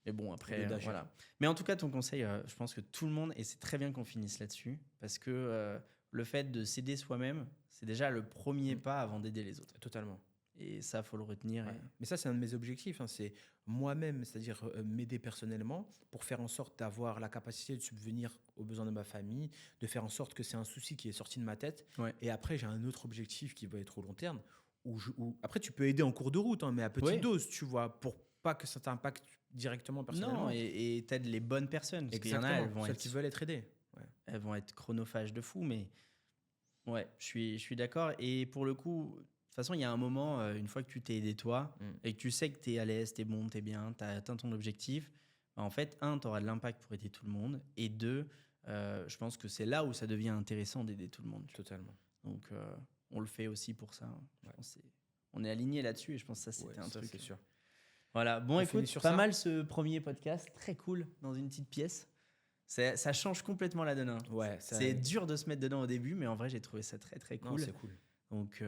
Mais bon, Au après, lieu d'agir. voilà. Mais en tout cas, ton conseil, je pense que tout le monde, et c'est très bien qu'on finisse là-dessus, parce que le fait de s'aider soi-même, c'est déjà le premier pas avant d'aider les autres. Totalement. Et ça, faut le retenir. Ouais. et- Mais ça, c'est un de mes objectifs, hein, c'est moi-même, c'est-à-dire m'aider personnellement pour faire en sorte d'avoir la capacité de subvenir aux besoins de ma famille, de faire en sorte que c'est un souci qui est sorti de ma tête. Ouais. Et après, j'ai un autre objectif qui va être au long terme. Après, tu peux aider en cours de route, hein, mais à petite Ouais. dose, tu vois, pour pas que ça t'impacte directement personnellement. Non, et t'aides les bonnes personnes. Parce qu'il y en a, Exactement, celles qui veulent être aidées. Ouais. elles vont être chronophages de fou, mais ouais, je suis d'accord. Et pour le coup, de toute façon, il y a un moment, une fois que tu t'es aidé toi, et que tu sais que t'es à l'aise, t'es bon, t'es bien, t'as atteint ton objectif, bah, en fait, t'auras de l'impact pour aider tout le monde, et deux, je pense que c'est là où ça devient intéressant d'aider tout le monde. Tu vois. Totalement. Donc, on le fait aussi pour ça. Je Ouais. pense que on est aligné là-dessus, et je pense que ça, c'était Ouais, un ça, truc. c'est sûr. Voilà, bon, On écoute, finit sur pas ça mal ce premier podcast, très cool, dans une petite pièce. Ça change complètement la donne. Hein. Ouais, ça- C'est dur de se mettre dedans au début, mais en vrai, j'ai trouvé ça très très Non, cool. c'est cool. Donc,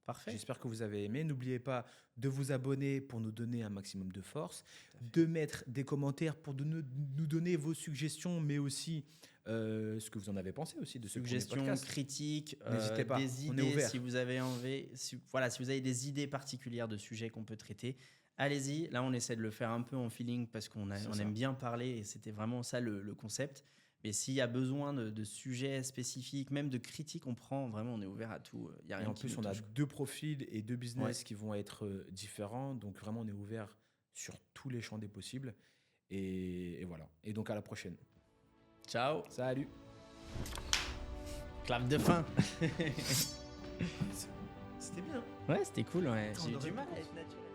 parfait. J'espère que vous avez aimé. N'oubliez pas de vous abonner pour nous donner un maximum de force, de mettre des commentaires pour nous donner vos suggestions, mais aussi ce que vous en avez pensé aussi de ce premier Suggestions, podcast. critiques, N'hésitez pas, des on est idées, ouvert. si vous avez envie, si vous avez des idées particulières de sujets qu'on peut traiter, allez-y. Là, on essaie de le faire un peu en feeling parce qu'on C'est ça. aime bien parler et c'était vraiment ça le concept. Mais s'il y a besoin de sujets spécifiques, même de critiques, on prend. Vraiment, on est ouvert à tout. Il y a Et rien en qui plus, nous on a touche. 2 profils et 2 business qui vont être différents. Donc, vraiment, on est ouvert sur tous les champs des possibles. Et voilà. Et donc, à la prochaine. Ciao. Salut. Clap de fin. C'était bien. Ouais, c'était cool. Ouais. Attends, J'ai on du aurait mal pu- à être naturel.